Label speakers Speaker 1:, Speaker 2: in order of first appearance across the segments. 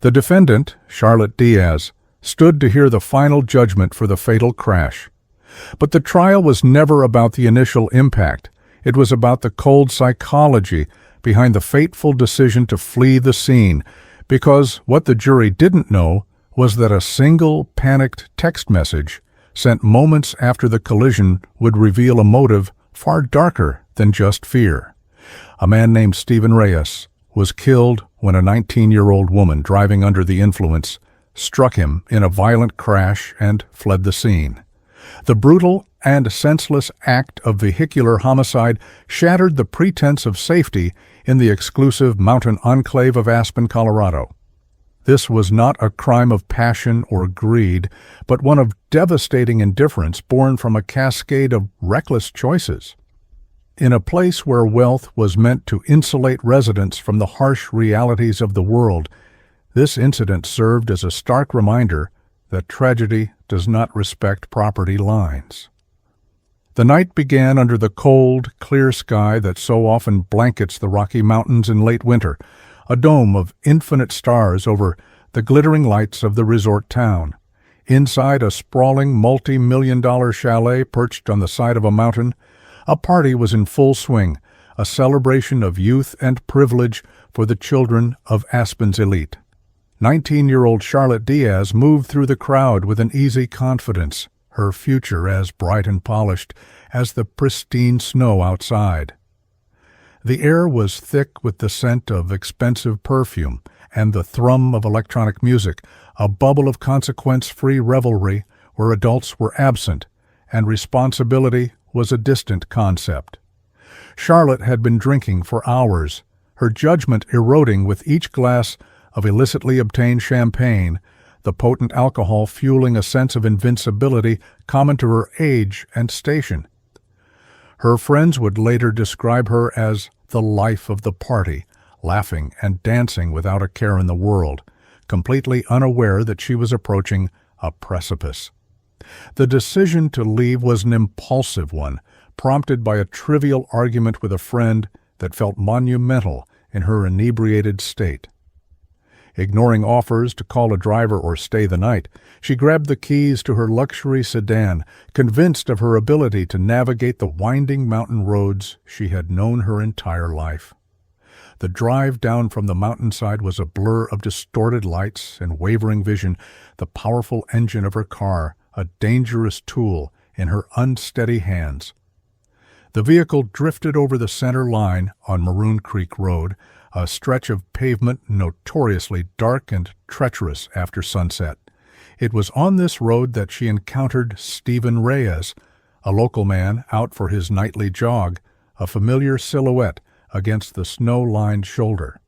Speaker 1: The defendant, Charlotte Diaz, stood to hear the final judgment for the fatal crash. But the trial was never about the initial impact. It was about the cold psychology behind the fateful decision to flee the scene, because what the jury didn't know was that a single panicked text message sent moments after the collision would reveal a motive far darker than just fear. A man named Stephen Reyes was killed when a 19-year-old woman driving under the influence struck him in a violent crash and fled the scene. The brutal and senseless act of vehicular homicide shattered the pretense of safety in the exclusive mountain enclave of Aspen, Colorado. This was not a crime of passion or greed, but one of devastating indifference born from a cascade of reckless choices. In a place where wealth was meant to insulate residents from the harsh realities of the world, this incident served as a stark reminder that tragedy does not respect property lines. The night began under the cold, clear sky that so often blankets the Rocky Mountains in late winter, a dome of infinite stars over the glittering lights of the resort town. Inside a sprawling multi-million-dollar chalet perched on the side of a mountain, a party was in full swing, a celebration of youth and privilege for the children of Aspen's elite. 19-year-old Charlotte Diaz moved through the crowd with an easy confidence, her future as bright and polished as the pristine snow outside. The air was thick with the scent of expensive perfume and the thrum of electronic music, a bubble of consequence-free revelry where adults were absent and responsibility was a distant concept. Charlotte had been drinking for hours, her judgment eroding with each glass of illicitly obtained champagne, the potent alcohol fueling a sense of invincibility common to her age and station. Her friends would later describe her as the life of the party, laughing and dancing without a care in the world, completely unaware that she was approaching a precipice. The decision to leave was an impulsive one, prompted by a trivial argument with a friend that felt monumental in her inebriated state. Ignoring offers to call a driver or stay the night, she grabbed the keys to her luxury sedan, convinced of her ability to navigate the winding mountain roads she had known her entire life. The drive down from the mountainside was a blur of distorted lights and wavering vision, the powerful engine of her car, a dangerous tool in her unsteady hands. The vehicle drifted over the center line on Maroon Creek Road, a stretch of pavement notoriously dark and treacherous after sunset. It was on this road that she encountered Stephen Reyes, a local man out for his nightly jog, a familiar silhouette against the snow-lined shoulder.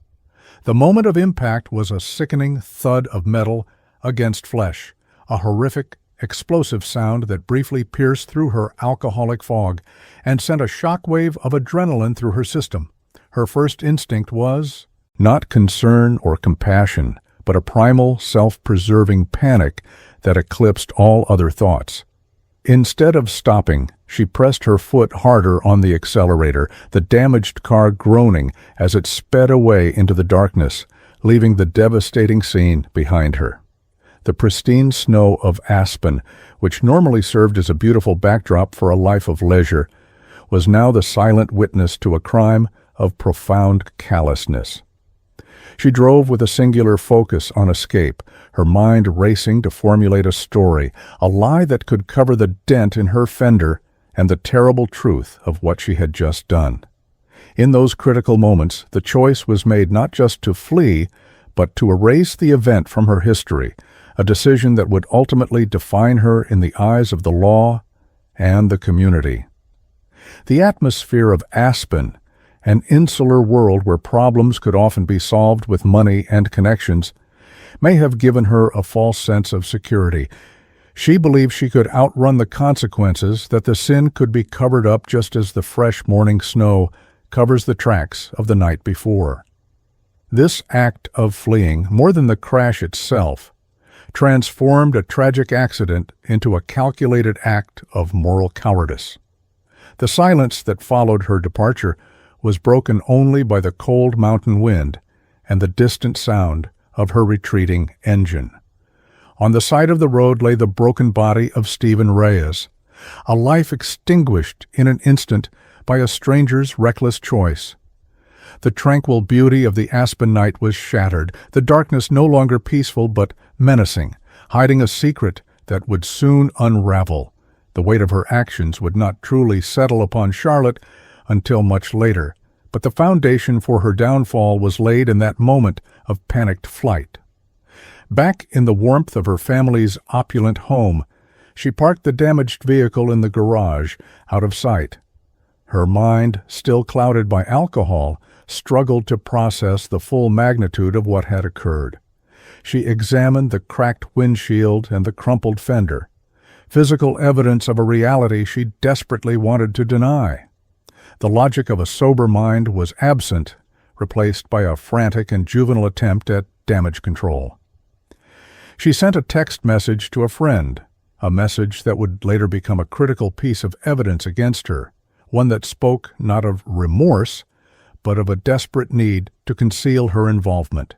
Speaker 1: The moment of impact was a sickening thud of metal against flesh, a horrific, explosive sound that briefly pierced through her alcoholic fog and sent a shockwave of adrenaline through her system. Her first instinct was not concern or compassion, but a primal, self-preserving panic that eclipsed all other thoughts. Instead of stopping, she pressed her foot harder on the accelerator, the damaged car groaning as it sped away into the darkness, leaving the devastating scene behind her. The pristine snow of Aspen, which normally served as a beautiful backdrop for a life of leisure, was now the silent witness to a crime of profound callousness. She drove with a singular focus on escape, her mind racing to formulate a story, a lie that could cover the dent in her fender and the terrible truth of what she had just done. In those critical moments, the choice was made not just to flee, but to erase the event from her history, a decision that would ultimately define her in the eyes of the law and the community. The atmosphere of Aspen, an insular world where problems could often be solved with money and connections, may have given her a false sense of security. She believed she could outrun the consequences, that the sin could be covered up just as the fresh morning snow covers the tracks of the night before. This act of fleeing, more than the crash itself, transformed a tragic accident into a calculated act of moral cowardice. The silence that followed her departure was broken only by the cold mountain wind and the distant sound of her retreating engine. On the side of the road lay the broken body of Stephen Reyes, a life extinguished in an instant by a stranger's reckless choice. The tranquil beauty of the Aspen night was shattered, the darkness no longer peaceful but menacing, hiding a secret that would soon unravel. The weight of her actions would not truly settle upon Charlotte until much later, but the foundation for her downfall was laid in that moment of panicked flight. Back in the warmth of her family's opulent home, she parked the damaged vehicle in the garage, out of sight. Her mind, still clouded by alcohol, struggled to process the full magnitude of what had occurred. She examined the cracked windshield and the crumpled fender, physical evidence of a reality she desperately wanted to deny. The logic of a sober mind was absent, replaced by a frantic and juvenile attempt at damage control. She sent a text message to a friend, a message that would later become a critical piece of evidence against her, one that spoke not of remorse, but of a desperate need to conceal her involvement.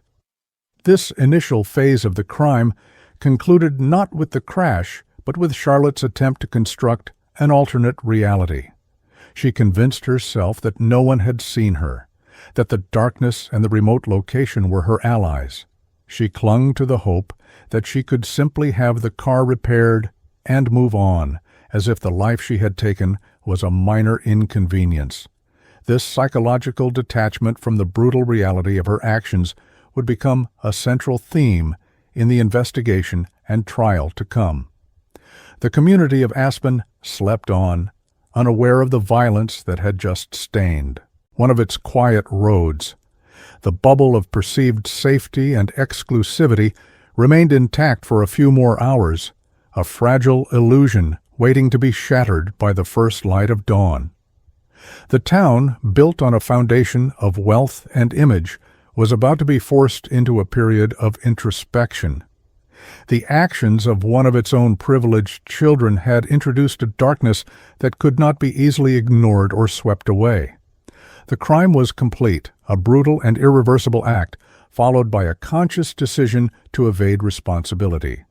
Speaker 1: This initial phase of the crime concluded not with the crash, but with Charlotte's attempt to construct an alternate reality. She convinced herself that no one had seen her, that the darkness and the remote location were her allies. She clung to the hope that she could simply have the car repaired and move on, as if the life she had taken was a minor inconvenience. This psychological detachment from the brutal reality of her actions would become a central theme in the investigation and trial to come. The community of Aspen slept on, unaware of the violence that had just stained one of its quiet roads. The bubble of perceived safety and exclusivity remained intact for a few more hours, a fragile illusion waiting to be shattered by the first light of dawn. The town, built on a foundation of wealth and image, was about to be forced into a period of introspection. The actions of one of its own privileged children had introduced a darkness that could not be easily ignored or swept away. The crime was complete, a brutal and irreversible act, followed by a conscious decision to evade responsibility.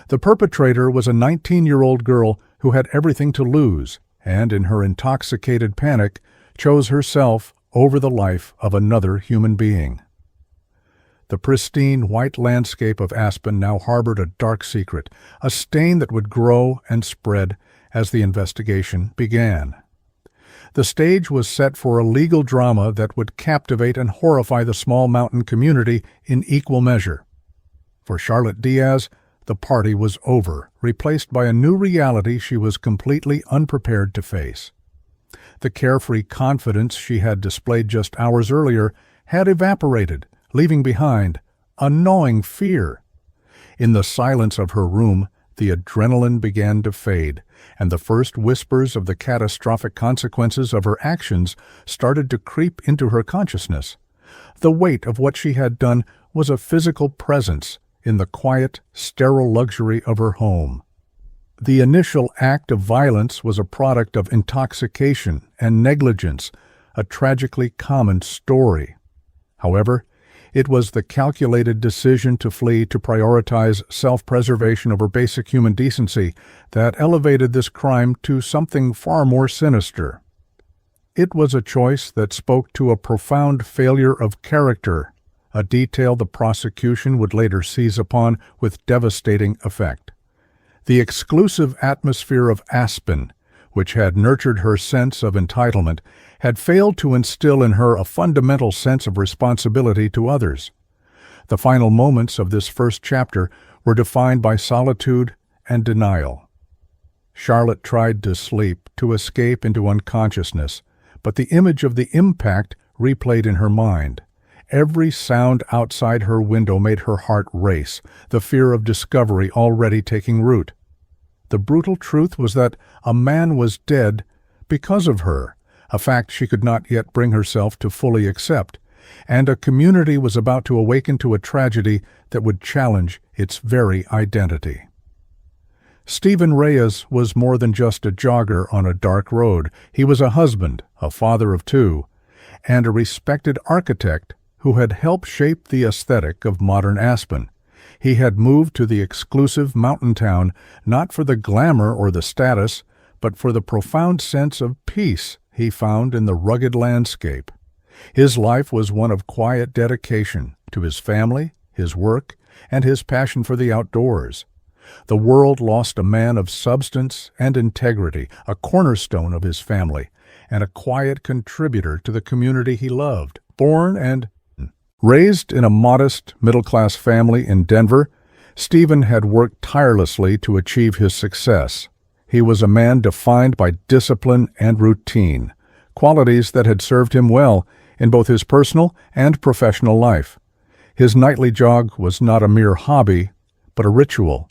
Speaker 1: The perpetrator was a 19-year-old girl who had everything to lose, and in her intoxicated panic, chose herself over the life of another human being. The pristine white landscape of Aspen now harbored a dark secret, a stain that would grow and spread as the investigation began. The stage was set for a legal drama that would captivate and horrify the small mountain community in equal measure. For Charlotte Diaz, the party was over, replaced by a new reality she was completely unprepared to face. The carefree confidence she had displayed just hours earlier had evaporated, leaving behind a gnawing fear. In the silence of her room, the adrenaline began to fade, and the first whispers of the catastrophic consequences of her actions started to creep into her consciousness. The weight of what she had done was a physical presence in the quiet, sterile luxury of her home. The initial act of violence was a product of intoxication and negligence, a tragically common story. However, it was the calculated decision to flee to prioritize self-preservation over basic human decency that elevated this crime to something far more sinister. It was a choice that spoke to a profound failure of character, a detail the prosecution would later seize upon with devastating effect. The exclusive atmosphere of Aspen, which had nurtured her sense of entitlement, had failed to instill in her a fundamental sense of responsibility to others. The final moments of this first chapter were defined by solitude and denial. Charlotte tried to sleep, to escape into unconsciousness, but the image of the impact replayed in her mind. Every sound outside her window made her heart race, the fear of discovery already taking root. The brutal truth was that a man was dead because of her, a fact she could not yet bring herself to fully accept, and a community was about to awaken to a tragedy that would challenge its very identity. Stephen Reyes was more than just a jogger on a dark road. He was a husband, a father of two, and a respected architect who who had helped shape the aesthetic of modern Aspen. He had moved to the exclusive mountain town not for the glamour or the status, but for the profound sense of peace he found in the rugged landscape. His life was one of quiet dedication to his family, his work, and his passion for the outdoors. The world lost a man of substance and integrity, a cornerstone of his family, and a quiet contributor to the community he loved. Born and raised in a modest, middle-class family in Denver, Stephen had worked tirelessly to achieve his success. He was a man defined by discipline and routine, qualities that had served him well in both his personal and professional life. His nightly jog was not a mere hobby, but a ritual,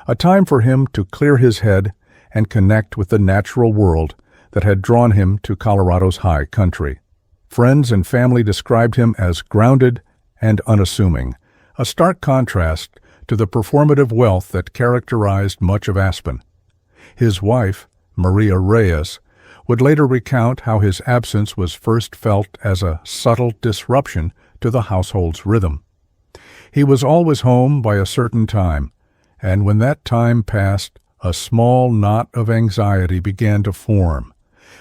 Speaker 1: a time for him to clear his head and connect with the natural world that had drawn him to Colorado's high country. Friends and family described him as grounded and unassuming, a stark contrast to the performative wealth that characterized much of Aspen. His wife, Maria Reyes, would later recount how his absence was first felt as a subtle disruption to the household's rhythm. He was always home by a certain time, and when that time passed, a small knot of anxiety began to form.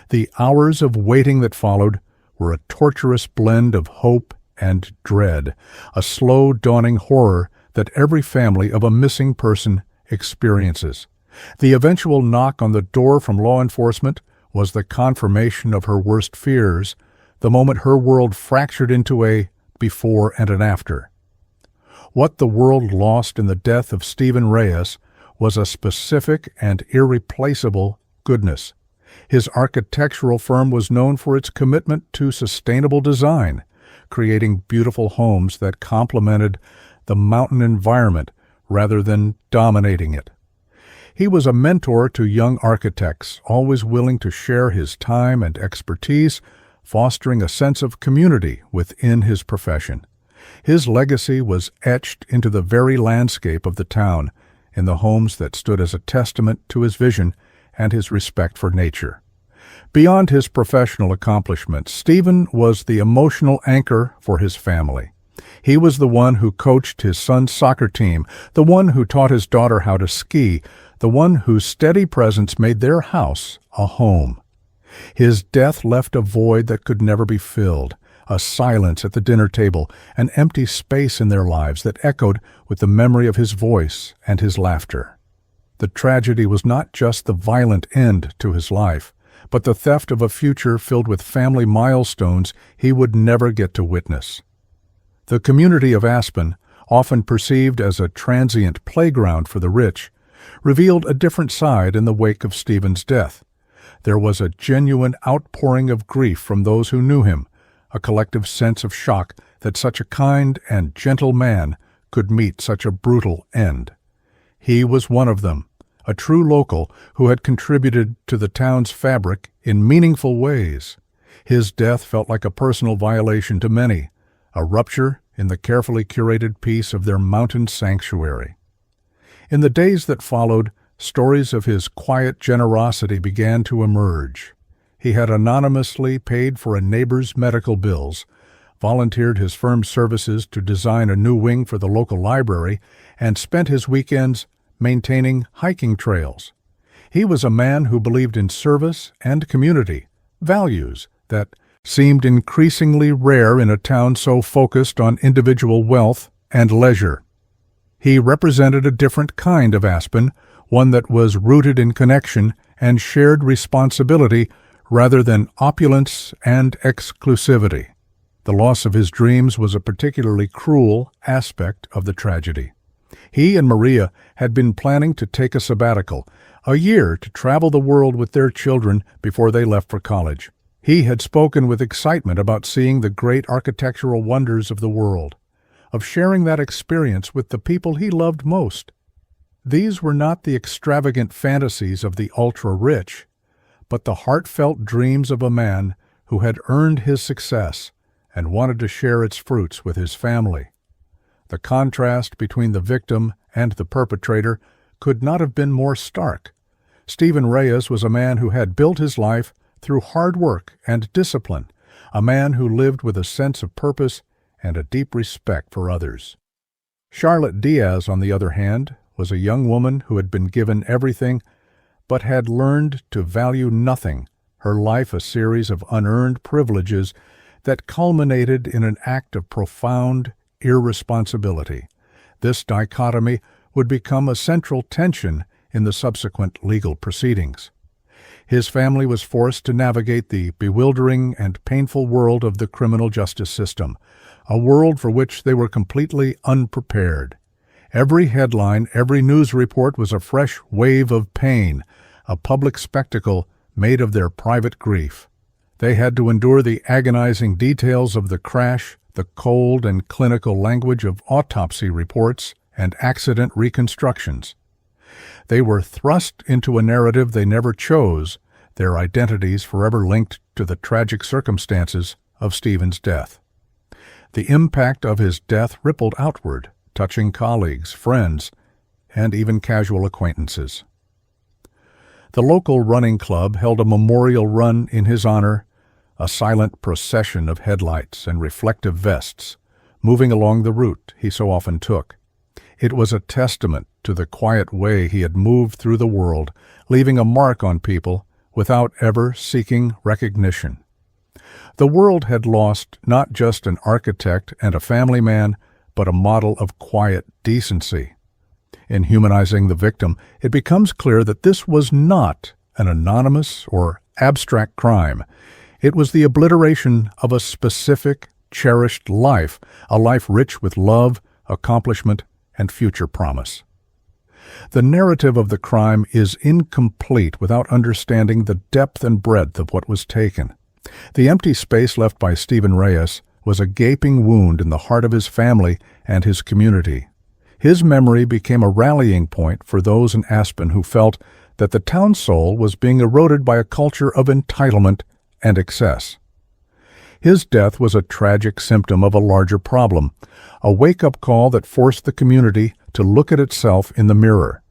Speaker 1: The hours of waiting that followed were a torturous blend of hope and dread, a slow dawning horror that every family of a missing person experiences. The eventual knock on the door from law enforcement was the confirmation of her worst fears, the moment her world fractured into a before and an after. What the world lost in the death of Stephen Reyes was a specific and irreplaceable goodness. His architectural firm was known for its commitment to sustainable design, creating beautiful homes that complemented the mountain environment rather than dominating it. He was a mentor to young architects, always willing to share his time and expertise, fostering a sense of community within his profession. His legacy was etched into the very landscape of the town, in the homes that stood as a testament to his vision and his respect for nature. Beyond his professional accomplishments, Stephen was the emotional anchor for his family. He was the one who coached his son's soccer team, the one who taught his daughter how to ski, the one whose steady presence made their house a home. His death left a void that could never be filled, a silence at the dinner table, an empty space in their lives that echoed with the memory of his voice and his laughter. The tragedy was not just the violent end to his life, but the theft of a future filled with family milestones he would never get to witness. The community of Aspen, often perceived as a transient playground for the rich, revealed a different side in the wake of Stephen's death. There was a genuine outpouring of grief from those who knew him, a collective sense of shock that such a kind and gentle man could meet such a brutal end. He was one of them, a true local who had contributed to the town's fabric in meaningful ways. His death felt like a personal violation to many, a rupture in the carefully curated peace of their mountain sanctuary. In the days that followed, stories of his quiet generosity began to emerge. He had anonymously paid for a neighbor's medical bills, volunteered his firm's services to design a new wing for the local library, and spent his weekends maintaining hiking trails. He was a man who believed in service and community, values that seemed increasingly rare in a town so focused on individual wealth and leisure. He represented a different kind of Aspen, one that was rooted in connection and shared responsibility rather than opulence and exclusivity. The loss of his dreams was a particularly cruel aspect of the tragedy. He and Maria had been planning to take a sabbatical, a year to travel the world with their children before they left for college. He had spoken with excitement about seeing the great architectural wonders of the world, of sharing that experience with the people he loved most. These were not the extravagant fantasies of the ultra-rich, but the heartfelt dreams of a man who had earned his success and wanted to share its fruits with his family. The contrast between the victim and the perpetrator could not have been more stark. Stephen Reyes was a man who had built his life through hard work and discipline, a man who lived with a sense of purpose and a deep respect for others. Charlotte Diaz, on the other hand, was a young woman who had been given everything but had learned to value nothing, her life a series of unearned privileges that culminated in an act of profound irresponsibility. This dichotomy would become a central tension in the subsequent legal proceedings. His family was forced to navigate the bewildering and painful world of the criminal justice system, a world for which they were completely unprepared. Every headline, every news report was a fresh wave of pain, a public spectacle made of their private grief. They had to endure the agonizing details of the crash, the cold and clinical language of autopsy reports and accident reconstructions. They were thrust into a narrative they never chose, their identities forever linked to the tragic circumstances of Stephen's death. The impact of his death rippled outward, touching colleagues, friends, and even casual acquaintances. The local running club held a memorial run in his honor, a silent procession of headlights and reflective vests, moving along the route he so often took. It was a testament to the quiet way he had moved through the world, leaving a mark on people without ever seeking recognition. The world had lost not just an architect and a family man, but a model of quiet decency. In humanizing the victim, it becomes clear that this was not an anonymous or abstract crime. It was the obliteration of a specific, cherished life, a life rich with love, accomplishment, and future promise. The narrative of the crime is incomplete without understanding the depth and breadth of what was taken. The empty space left by Stephen Reyes was a gaping wound in the heart of his family and his community. His memory became a rallying point for those in Aspen who felt that the town's soul was being eroded by a culture of entitlement and excess. His death was a tragic symptom of a larger problem, a wake-up call that forced the community to look at itself in the mirror.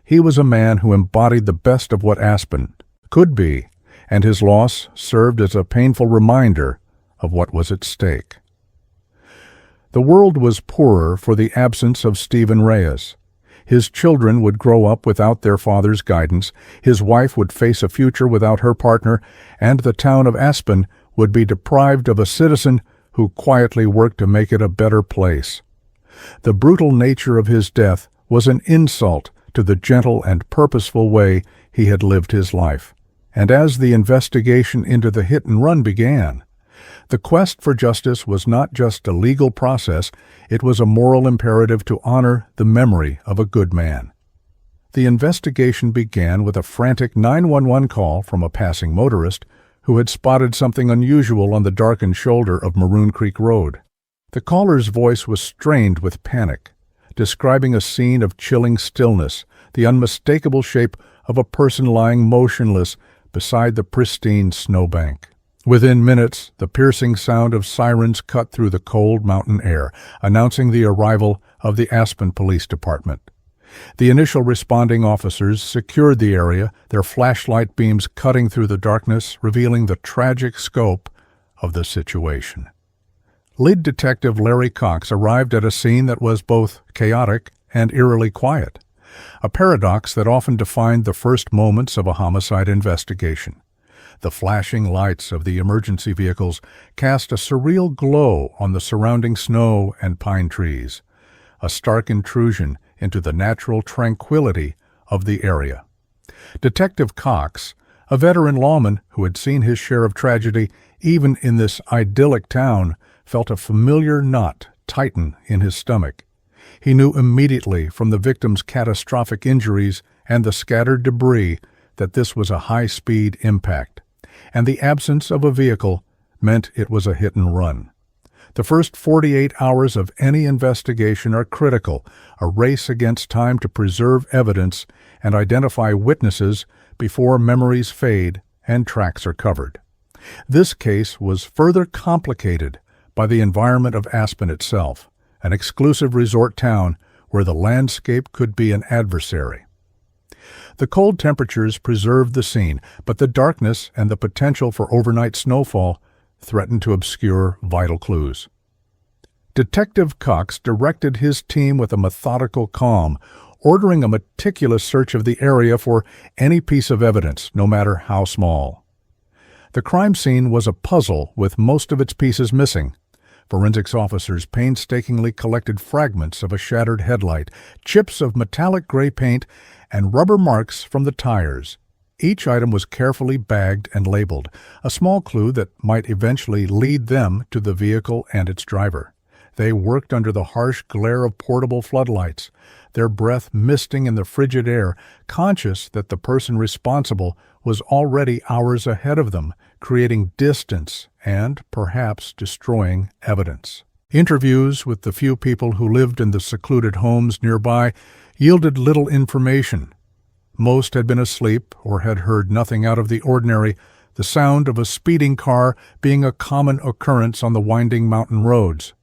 Speaker 1: He was a man who embodied the best of what Aspen could be, and his loss served as a painful reminder of what was at stake. The world was poorer for the absence of Stephen Reyes. His children would grow up without their father's guidance, his wife would face a future without her partner, and the town of Aspen would be deprived of a citizen who quietly worked to make it a better place. The brutal nature of his death was an insult to the gentle and purposeful way he had lived his life. And as the investigation into the hit-and-run began, the quest for justice was not just a legal process, it was a moral imperative to honor the memory of a good man. The investigation began with a frantic 911 call from a passing motorist who had spotted something unusual on the darkened shoulder of Maroon Creek Road. The caller's voice was strained with panic, describing a scene of chilling stillness, the unmistakable shape of a person lying motionless beside the pristine snowbank. Within minutes, the piercing sound of sirens cut through the cold mountain air, announcing the arrival of the Aspen Police Department. The initial responding officers secured the area, their flashlight beams cutting through the darkness, revealing the tragic scope of the situation. Lead Detective Larry Cox arrived at a scene that was both chaotic and eerily quiet, a paradox that often defined the first moments of a homicide investigation. The flashing lights of the emergency vehicles cast a surreal glow on the surrounding snow and pine trees, a stark intrusion into the natural tranquility of the area. Detective Cox, a veteran lawman who had seen his share of tragedy even in this idyllic town, felt a familiar knot tighten in his stomach. He knew immediately from the victim's catastrophic injuries and the scattered debris that this was a high-speed impact, and the absence of a vehicle meant it was a hit-and-run. The first 48 hours of any investigation are critical, a race against time to preserve evidence and identify witnesses before memories fade and tracks are covered. This case was further complicated by the environment of Aspen itself, an exclusive resort town where the landscape could be an adversary. The cold temperatures preserved the scene, but the darkness and the potential for overnight snowfall threatened to obscure vital clues. Detective Cox directed his team with a methodical calm, ordering a meticulous search of the area for any piece of evidence, no matter how small. The crime scene was a puzzle with most of its pieces missing. Forensics officers painstakingly collected fragments of a shattered headlight, chips of metallic gray paint, and rubber marks from the tires. Each item was carefully bagged and labeled, a small clue that might eventually lead them to the vehicle and its driver. They worked under the harsh glare of portable floodlights, their breath misting in the frigid air, conscious that the person responsible was already hours ahead of them, creating distance and, perhaps, destroying evidence. Interviews with the few people who lived in the secluded homes nearby yielded little information. Most had been asleep or had heard nothing out of the ordinary, the sound of a speeding car being a common occurrence on the winding mountain roads.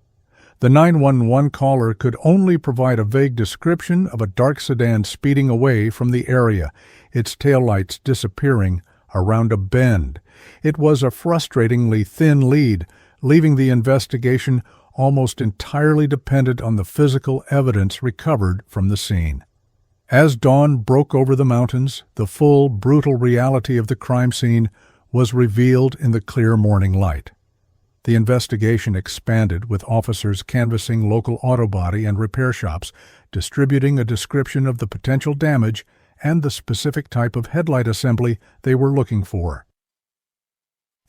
Speaker 1: The 911 caller could only provide a vague description of a dark sedan speeding away from the area, its taillights disappearing around a bend. It was a frustratingly thin lead, leaving the investigation almost entirely dependent on the physical evidence recovered from the scene. As dawn broke over the mountains, the full, brutal reality of the crime scene was revealed in the clear morning light. The investigation expanded, with officers canvassing local auto body and repair shops, distributing a description of the potential damage and the specific type of headlight assembly they were looking for.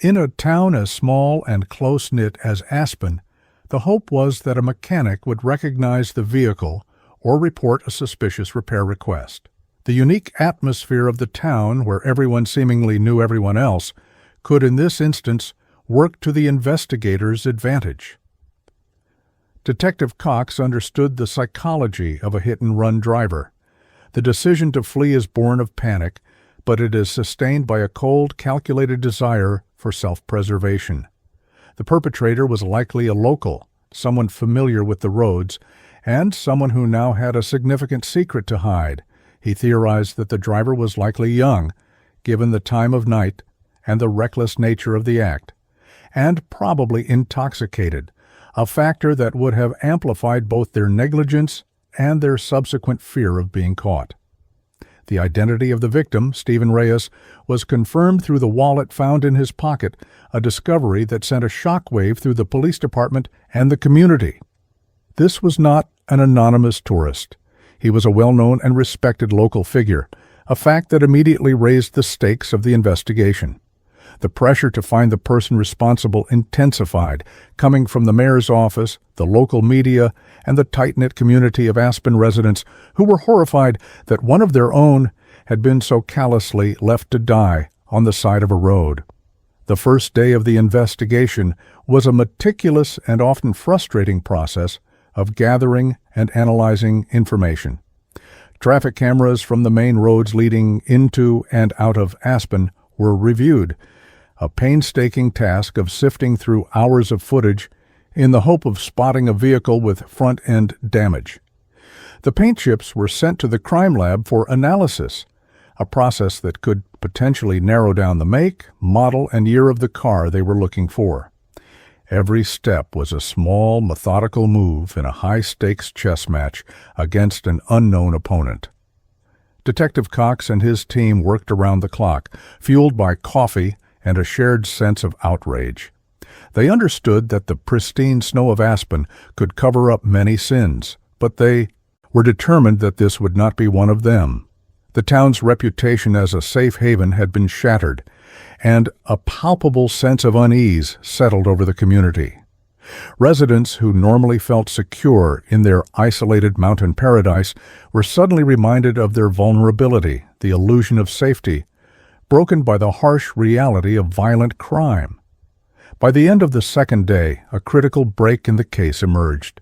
Speaker 1: In a town as small and close-knit as Aspen, the hope was that a mechanic would recognize the vehicle or report a suspicious repair request. The unique atmosphere of the town, where everyone seemingly knew everyone else, could in this instance work to the investigator's advantage. Detective Cox understood the psychology of a hit-and-run driver. The decision to flee is born of panic, but it is sustained by a cold, calculated desire for self-preservation. The perpetrator was likely a local, someone familiar with the roads, and someone who now had a significant secret to hide. He theorized that the driver was likely young, given the time of night and the reckless nature of the act, and probably intoxicated, a factor that would have amplified both their negligence and their subsequent fear of being caught. The identity of the victim, Stephen Reyes, was confirmed through the wallet found in his pocket, a discovery that sent a shockwave through the police department and the community. This was not an anonymous tourist. He was a well-known and respected local figure, a fact that immediately raised the stakes of the investigation. The pressure to find the person responsible intensified, coming from the mayor's office, the local media, and the tight-knit community of Aspen residents who were horrified that one of their own had been so callously left to die on the side of a road. The first day of the investigation was a meticulous and often frustrating process of gathering and analyzing information. Traffic cameras from the main roads leading into and out of Aspen were reviewed, a painstaking task of sifting through hours of footage in the hope of spotting a vehicle with front-end damage. The paint chips were sent to the crime lab for analysis, a process that could potentially narrow down the make, model, and year of the car they were looking for. Every step was a small, methodical move in a high-stakes chess match against an unknown opponent. Detective Cox and his team worked around the clock, fueled by coffee and a shared sense of outrage. They understood that the pristine snow of Aspen could cover up many sins, but they were determined that this would not be one of them. The town's reputation as a safe haven had been shattered, and a palpable sense of unease settled over the community. Residents who normally felt secure in their isolated mountain paradise were suddenly reminded of their vulnerability, the illusion of safety, broken by the harsh reality of violent crime. By the end of the second day, a critical break in the case emerged.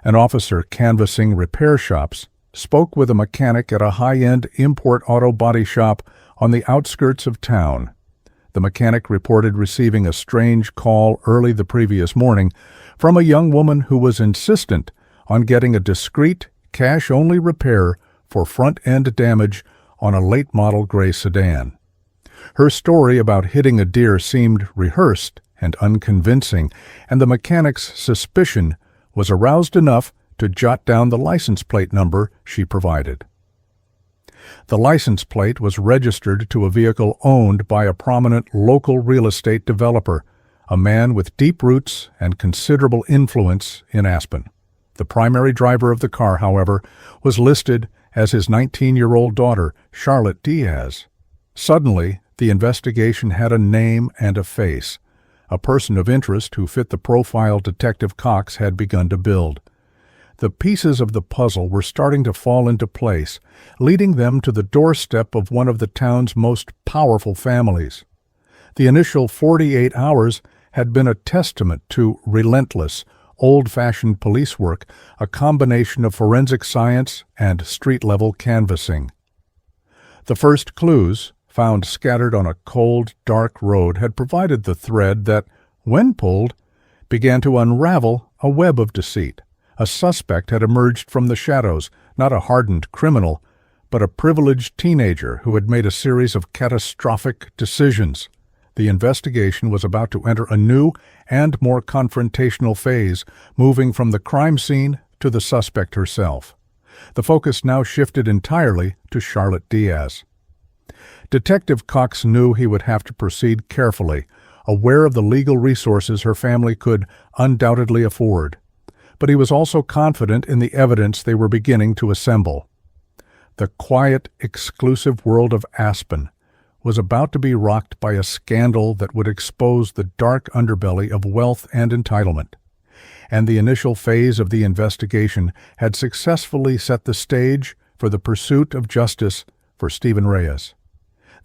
Speaker 1: An officer canvassing repair shops spoke with a mechanic at a high-end import auto body shop on the outskirts of town. The mechanic reported receiving a strange call early the previous morning from a young woman who was insistent on getting a discreet, cash-only repair for front-end damage on a late-model gray sedan. Her story about hitting a deer seemed rehearsed and unconvincing, and the mechanic's suspicion was aroused enough to jot down the license plate number she provided. The license plate was registered to a vehicle owned by a prominent local real estate developer, a man with deep roots and considerable influence in Aspen. The primary driver of the car, however, was listed as his 19-year-old daughter, Charlotte Diaz. Suddenly, the investigation had a name and a face, a person of interest who fit the profile Detective Cox had begun to build. The pieces of the puzzle were starting to fall into place, leading them to the doorstep of one of the town's most powerful families. The initial 48 hours had been a testament to relentless, old-fashioned police work, a combination of forensic science and street-level canvassing. The first clues, found scattered on a cold, dark road, had provided the thread that, when pulled, began to unravel a web of deceit. A suspect had emerged from the shadows, not a hardened criminal, but a privileged teenager who had made a series of catastrophic decisions. The investigation was about to enter a new and more confrontational phase, moving from the crime scene to the suspect herself. The focus now shifted entirely to Charlotte Diaz. Detective Cox knew he would have to proceed carefully, aware of the legal resources her family could undoubtedly afford. But he was also confident in the evidence they were beginning to assemble. The quiet, exclusive world of Aspen was about to be rocked by a scandal that would expose the dark underbelly of wealth and entitlement. And the initial phase of the investigation had successfully set the stage for the pursuit of justice for Stephen Reyes.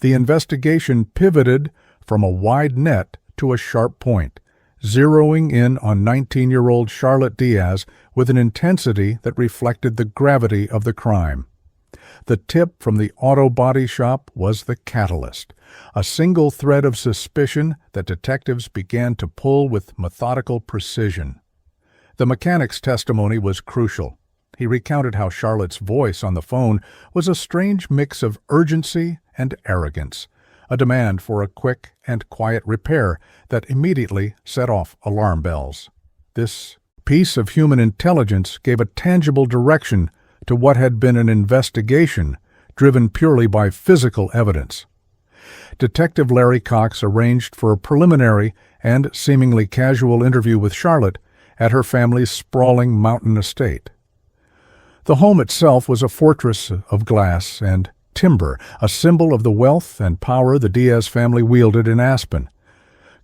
Speaker 1: The investigation pivoted from a wide net to a sharp point, zeroing in on 19-year-old Charlotte Diaz with an intensity that reflected the gravity of the crime. The tip from the auto body shop was the catalyst, a single thread of suspicion that detectives began to pull with methodical precision. The mechanic's testimony was crucial. He recounted how Charlotte's voice on the phone was a strange mix of urgency and arrogance, a demand for a quick and quiet repair that immediately set off alarm bells. This piece of human intelligence gave a tangible direction to what had been an investigation driven purely by physical evidence. Detective Larry Cox arranged for a preliminary and seemingly casual interview with Charlotte at her family's sprawling mountain estate. The home itself was a fortress of glass and timber, a symbol of the wealth and power the Diaz family wielded in Aspen.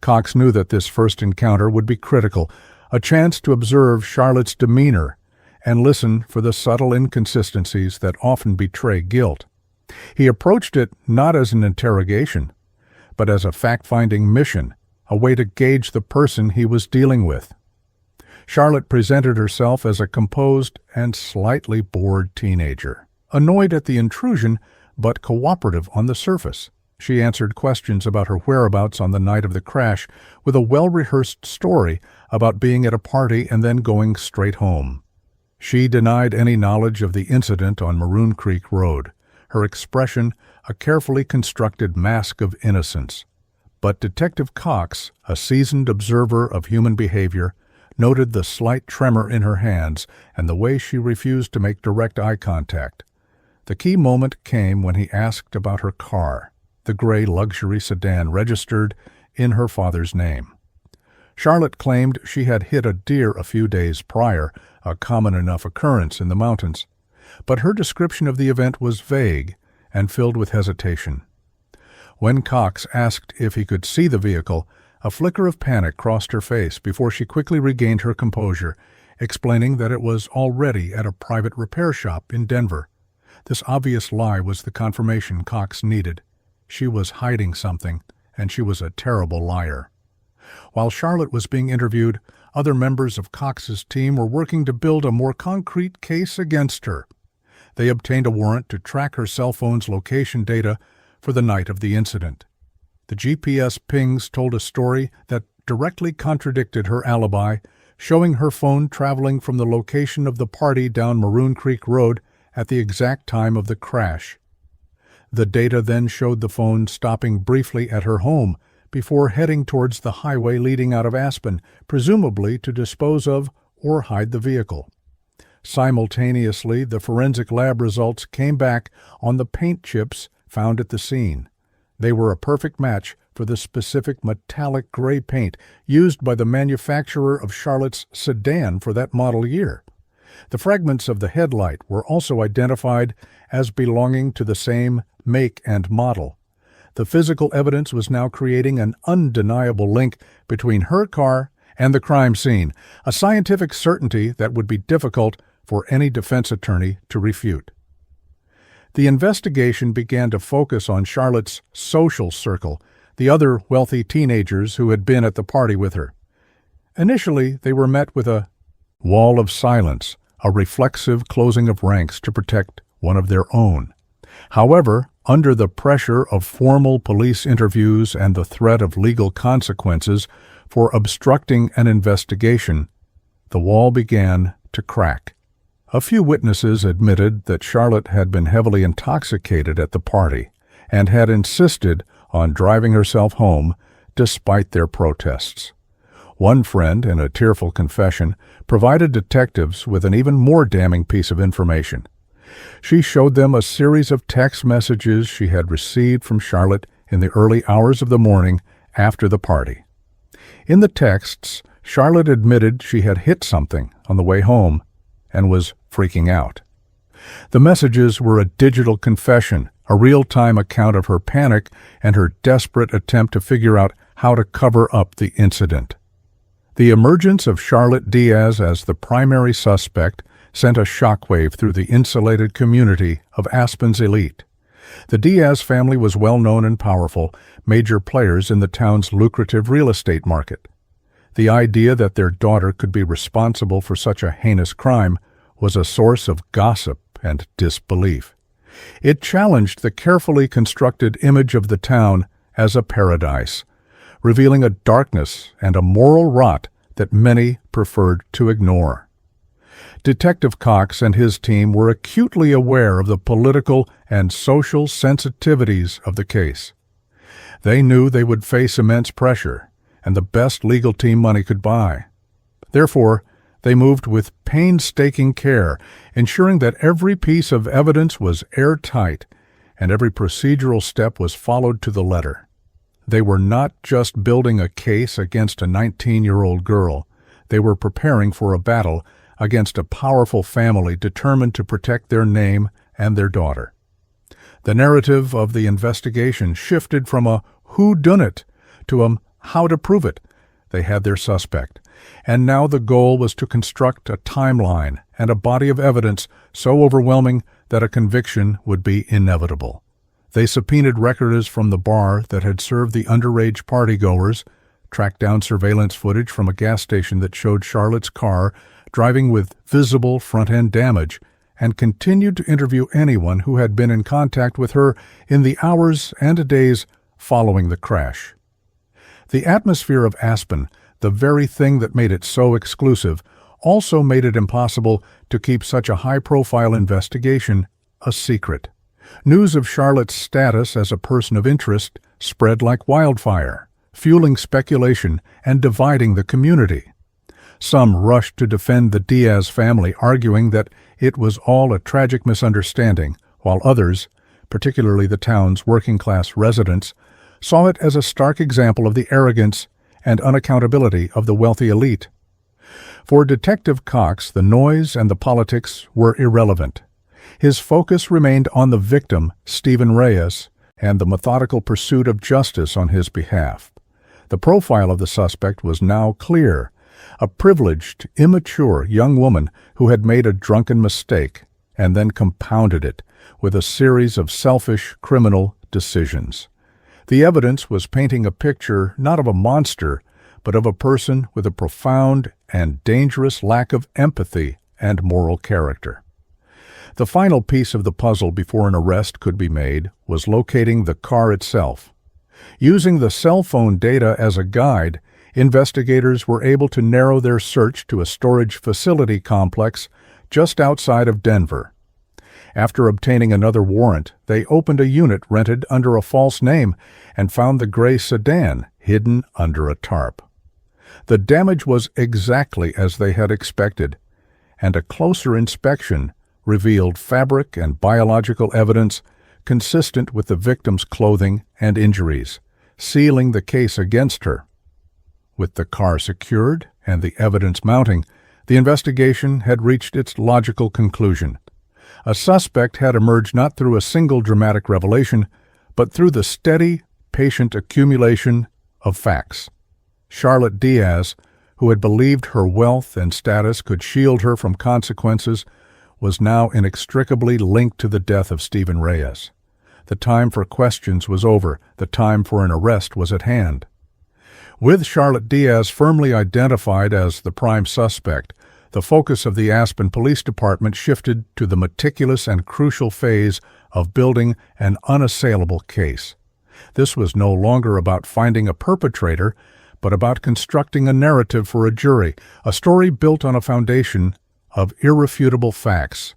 Speaker 1: Cox knew that this first encounter would be critical, a chance to observe Charlotte's demeanor and listen for the subtle inconsistencies that often betray guilt. He approached it not as an interrogation, but as a fact-finding mission, a way to gauge the person he was dealing with. Charlotte presented herself as a composed and slightly bored teenager, annoyed at the intrusion, but cooperative on the surface. She answered questions about her whereabouts on the night of the crash with a well-rehearsed story about being at a party and then going straight home. She denied any knowledge of the incident on Maroon Creek Road, her expression a carefully constructed mask of innocence. But Detective Cox, a seasoned observer of human behavior, noted the slight tremor in her hands and the way she refused to make direct eye contact. The key moment came when he asked about her car, the gray luxury sedan registered in her father's name. Charlotte claimed she had hit a deer a few days prior, a common enough occurrence in the mountains, but her description of the event was vague and filled with hesitation. When Cox asked if he could see the vehicle, a flicker of panic crossed her face before she quickly regained her composure, explaining that it was already at a private repair shop in Denver. This obvious lie was the confirmation Cox needed. She was hiding something, and she was a terrible liar. While Charlotte was being interviewed, other members of Cox's team were working to build a more concrete case against her. They obtained a warrant to track her cell phone's location data for the night of the incident. The GPS pings told a story that directly contradicted her alibi, showing her phone traveling from the location of the party down Maroon Creek Road at the exact time of the crash. The data then showed the phone stopping briefly at her home before heading towards the highway leading out of Aspen, presumably to dispose of or hide the vehicle. Simultaneously, the forensic lab results came back on the paint chips found at the scene. They were a perfect match for the specific metallic gray paint used by the manufacturer of Charlotte's sedan for that model year. The fragments of the headlight were also identified as belonging to the same make and model. The physical evidence was now creating an undeniable link between her car and the crime scene, a scientific certainty that would be difficult for any defense attorney to refute. The investigation began to focus on Charlotte's social circle, the other wealthy teenagers who had been at the party with her. Initially, they were met with a wall of silence, a reflexive closing of ranks to protect one of their own. However, under the pressure of formal police interviews and the threat of legal consequences for obstructing an investigation, the wall began to crack. A few witnesses admitted that Charlotte had been heavily intoxicated at the party and had insisted on driving herself home despite their protests. One friend, in a tearful confession, provided detectives with an even more damning piece of information. She showed them a series of text messages she had received from Charlotte in the early hours of the morning after the party. In the texts, Charlotte admitted she had hit something on the way home and was freaking out. The messages were a digital confession, a real-time account of her panic and her desperate attempt to figure out how to cover up the incident. The emergence of Charlotte Diaz as the primary suspect sent a shockwave through the insulated community of Aspen's elite. The Diaz family was well-known and powerful, major players in the town's lucrative real estate market. The idea that their daughter could be responsible for such a heinous crime was a source of gossip and disbelief. It challenged the carefully constructed image of the town as a paradise, revealing a darkness and a moral rot that many preferred to ignore. Detective Cox and his team were acutely aware of the political and social sensitivities of the case. They knew they would face immense pressure and the best legal team money could buy. Therefore, they moved with painstaking care, ensuring that every piece of evidence was airtight and every procedural step was followed to the letter. They were not just building a case against a 19-year-old girl. They were preparing for a battle against a powerful family determined to protect their name and their daughter. The narrative of the investigation shifted from a whodunit to a how to prove it. They had their suspect, and now the goal was to construct a timeline and a body of evidence so overwhelming that a conviction would be inevitable. They subpoenaed records from the bar that had served the underage partygoers, tracked down surveillance footage from a gas station that showed Charlotte's car driving with visible front-end damage, and continued to interview anyone who had been in contact with her in the hours and days following the crash. The atmosphere of Aspen, the very thing that made it so exclusive, also made it impossible to keep such a high-profile investigation a secret. News of Charlotte's status as a person of interest spread like wildfire, fueling speculation and dividing the community. Some rushed to defend the Diaz family, arguing that it was all a tragic misunderstanding, while others, particularly the town's working-class residents, saw it as a stark example of the arrogance and unaccountability of the wealthy elite. For Detective Cox, the noise and the politics were irrelevant. His focus remained on the victim, Stephen Reyes, and the methodical pursuit of justice on his behalf. The profile of the suspect was now clear: a privileged, immature young woman who had made a drunken mistake and then compounded it with a series of selfish criminal decisions. The evidence was painting a picture not of a monster, but of a person with a profound and dangerous lack of empathy and moral character. The final piece of the puzzle before an arrest could be made was locating the car itself. Using the cell phone data as a guide, investigators were able to narrow their search to a storage facility complex just outside of Denver. After obtaining another warrant, they opened a unit rented under a false name and found the gray sedan hidden under a tarp. The damage was exactly as they had expected, and a closer inspection revealed fabric and biological evidence consistent with the victim's clothing and injuries, sealing the case against her. With the car secured and the evidence mounting, the investigation had reached its logical conclusion. A suspect had emerged not through a single dramatic revelation, but through the steady, patient accumulation of facts. Charlotte Diaz, who had believed her wealth and status could shield her from consequences, was now inextricably linked to the death of Stephen Reyes. The time for questions was over. The time for an arrest was at hand. With Charlotte Diaz firmly identified as the prime suspect, the focus of the Aspen Police Department shifted to the meticulous and crucial phase of building an unassailable case. This was no longer about finding a perpetrator, but about constructing a narrative for a jury, a story built on a foundation of irrefutable facts.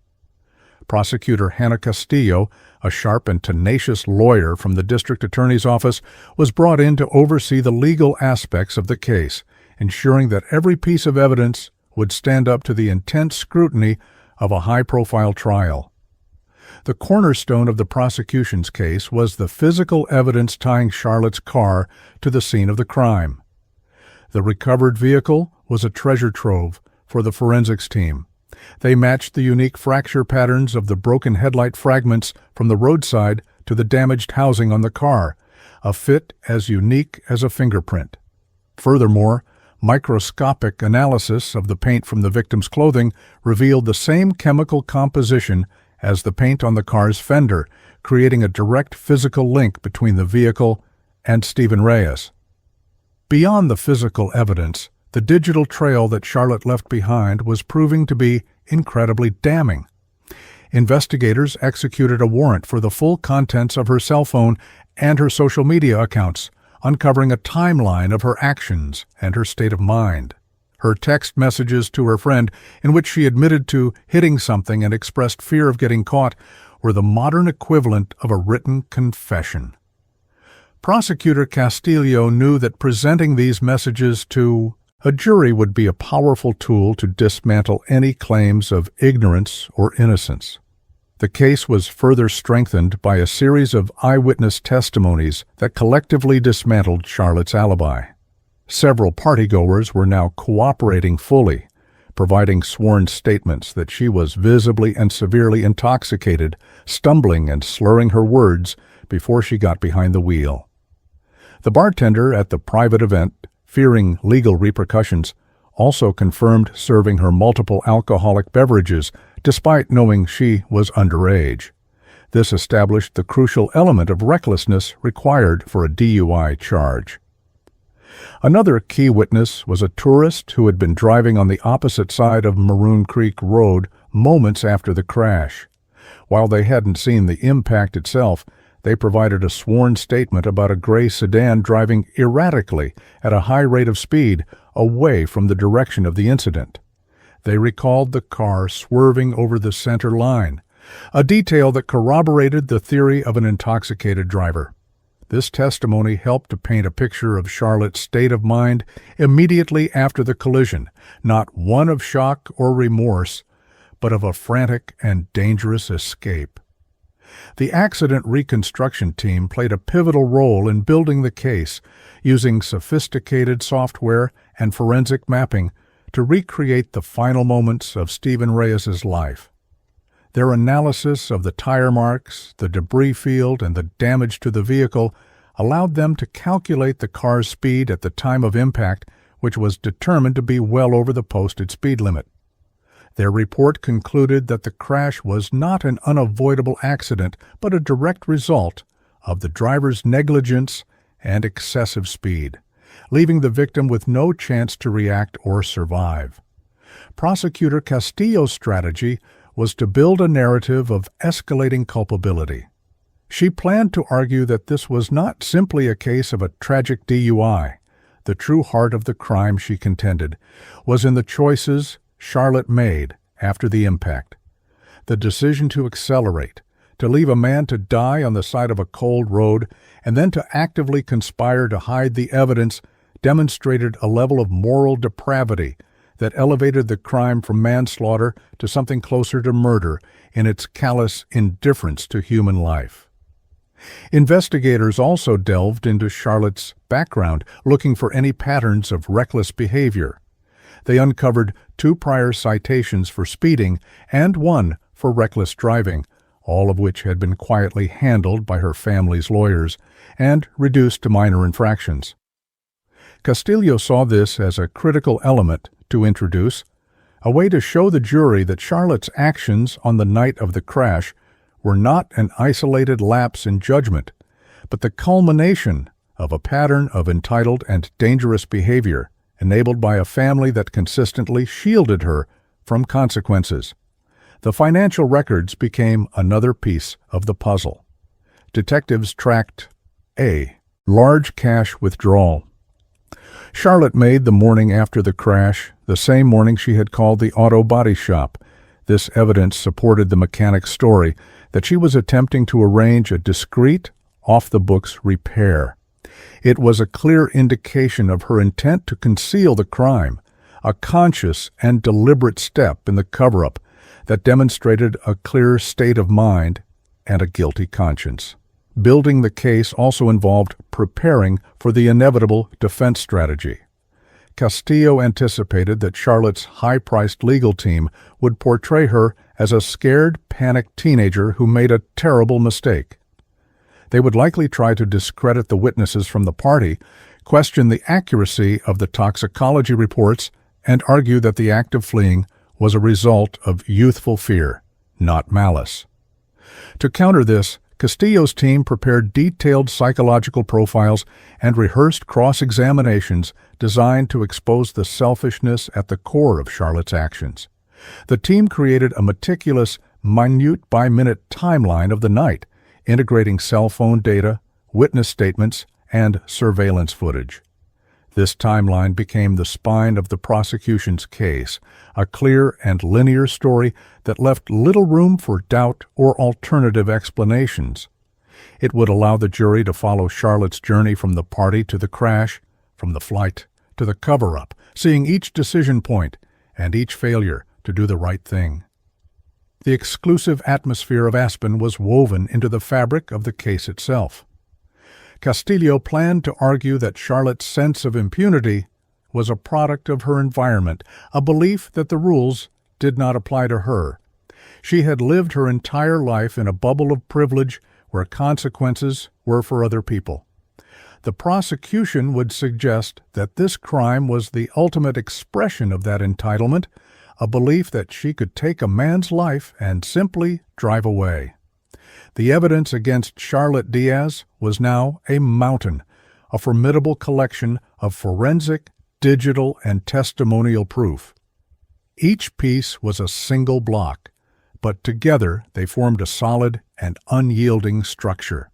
Speaker 1: Prosecutor Hannah Castillo, a sharp and tenacious lawyer from the district attorney's office, was brought in to oversee the legal aspects of the case, ensuring that every piece of evidence would stand up to the intense scrutiny of a high-profile trial. The cornerstone of the prosecution's case was the physical evidence tying Charlotte's car to the scene of the crime. The recovered vehicle was a treasure trove for the forensics team. They matched the unique fracture patterns of the broken headlight fragments from the roadside to the damaged housing on the car, a fit as unique as a fingerprint. Furthermore, microscopic analysis of the paint from the victim's clothing revealed the same chemical composition as the paint on the car's fender, creating a direct physical link between the vehicle and Stephen Reyes. Beyond the physical evidence, the digital trail that Charlotte left behind was proving to be incredibly damning. Investigators executed a warrant for the full contents of her cell phone and her social media accounts, uncovering a timeline of her actions and her state of mind. Her text messages to her friend, in which she admitted to hitting something and expressed fear of getting caught, were the modern equivalent of a written confession. Prosecutor Castillo knew that presenting these messages to a jury would be a powerful tool to dismantle any claims of ignorance or innocence. The case was further strengthened by a series of eyewitness testimonies that collectively dismantled Charlotte's alibi. Several partygoers were now cooperating fully, providing sworn statements that she was visibly and severely intoxicated, stumbling and slurring her words before she got behind the wheel. The bartender at the private event, fearing legal repercussions, also confirmed serving her multiple alcoholic beverages, despite knowing she was underage. This established the crucial element of recklessness required for a DUI charge. Another key witness was a tourist who had been driving on the opposite side of Maroon Creek Road moments after the crash. While they hadn't seen the impact itself, they provided a sworn statement about a gray sedan driving erratically at a high rate of speed away from the direction of the incident. They recalled the car swerving over the center line, a detail that corroborated the theory of an intoxicated driver. This testimony helped to paint a picture of Charlotte's state of mind immediately after the collision, not one of shock or remorse, but of a frantic and dangerous escape. The accident reconstruction team played a pivotal role in building the case, using sophisticated software and forensic mapping to recreate the final moments of Stephen Reyes's life. Their analysis of the tire marks, the debris field, and the damage to the vehicle allowed them to calculate the car's speed at the time of impact, which was determined to be well over the posted speed limit. Their report concluded that the crash was not an unavoidable accident, but a direct result of the driver's negligence and excessive speed, leaving the victim with no chance to react or survive. Prosecutor Castillo's strategy was to build a narrative of escalating culpability. She planned to argue that this was not simply a case of a tragic DUI. The true heart of the crime, she contended, was in the choices Charlotte made after the impact. The decision to accelerate, to leave a man to die on the side of a cold road, and then to actively conspire to hide the evidence demonstrated a level of moral depravity that elevated the crime from manslaughter to something closer to murder in its callous indifference to human life. Investigators also delved into Charlotte's background, looking for any patterns of reckless behavior. They uncovered 2 prior citations for speeding and 1 for reckless driving, all of which had been quietly handled by her family's lawyers and reduced to minor infractions. Castillo saw this as a critical element to introduce, a way to show the jury that Charlotte's actions on the night of the crash were not an isolated lapse in judgment, but the culmination of a pattern of entitled and dangerous behavior enabled by a family that consistently shielded her from consequences. The financial records became another piece of the puzzle. Detectives tracked a large cash withdrawal. Charlotte made the morning after the crash the same morning she had called the auto body shop. This evidence supported the mechanic's story that she was attempting to arrange a discreet, off-the-books repair. It was a clear indication of her intent to conceal the crime, a conscious and deliberate step in the cover-up that demonstrated a clear state of mind and a guilty conscience. Building the case also involved preparing for the inevitable defense strategy. Castillo anticipated that Charlotte's high-priced legal team would portray her as a scared, panicked teenager who made a terrible mistake. They would likely try to discredit the witnesses from the party, question the accuracy of the toxicology reports, and argue that the act of fleeing was a result of youthful fear, not malice. To counter this, Castillo's team prepared detailed psychological profiles and rehearsed cross-examinations designed to expose the selfishness at the core of Charlotte's actions. The team created a meticulous, minute-by-minute timeline of the night, integrating cell phone data, witness statements, and surveillance footage. This timeline became the spine of the prosecution's case, a clear and linear story that left little room for doubt or alternative explanations. It would allow the jury to follow Charlotte's journey from the party to the crash, from the flight to the cover-up, seeing each decision point and each failure to do the right thing. The exclusive atmosphere of Aspen was woven into the fabric of the case itself. Castillo planned to argue that Charlotte's sense of impunity was a product of her environment, a belief that the rules did not apply to her. She had lived her entire life in a bubble of privilege where consequences were for other people. The prosecution would suggest that this crime was the ultimate expression of that entitlement, a belief that she could take a man's life and simply drive away. The evidence against Charlotte Diaz was now a mountain, a formidable collection of forensic, digital, and testimonial proof. Each piece was a single block, but together they formed a solid and unyielding structure.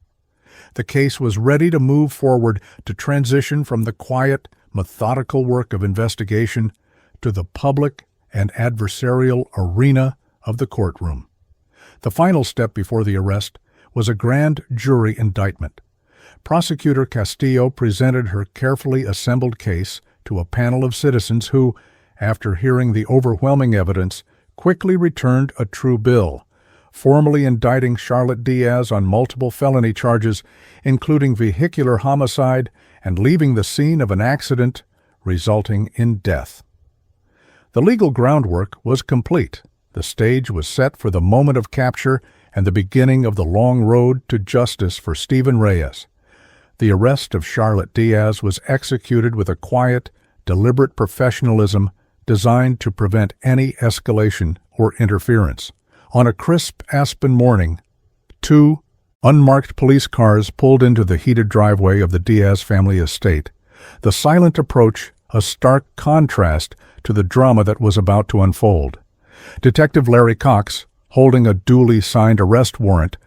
Speaker 1: The case was ready to move forward, to transition from the quiet, methodical work of investigation to the public and adversarial arena of the courtroom. The final step before the arrest was a grand jury indictment. Prosecutor Castillo presented her carefully assembled case to a panel of citizens who, after hearing the overwhelming evidence, quickly returned a true bill, formally indicting Charlotte Diaz on multiple felony charges, including vehicular homicide and leaving the scene of an accident resulting in death. The legal groundwork was complete. The stage was set for the moment of capture and the beginning of the long road to justice for Stephen Reyes. The arrest of Charlotte Diaz was executed with a quiet, deliberate professionalism designed to prevent any escalation or interference. On a crisp Aspen morning, 2 unmarked police cars pulled into the heated driveway of the Diaz family estate. The silent approach, a stark contrast to the drama that was about to unfold. Detective Larry Cox, holding a duly signed arrest warrant,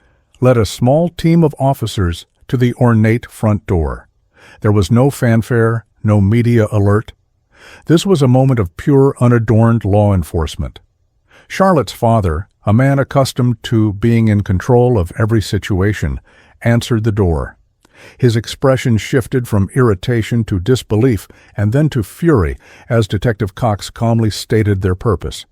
Speaker 1: led a small team of officers to the ornate front door. There was no fanfare, no media alert. This was a moment of pure, unadorned law enforcement. Charlotte's father, a man accustomed to being in control of every situation, answered the door. His expression shifted from irritation to disbelief and then to fury as Detective Cox calmly stated their purpose.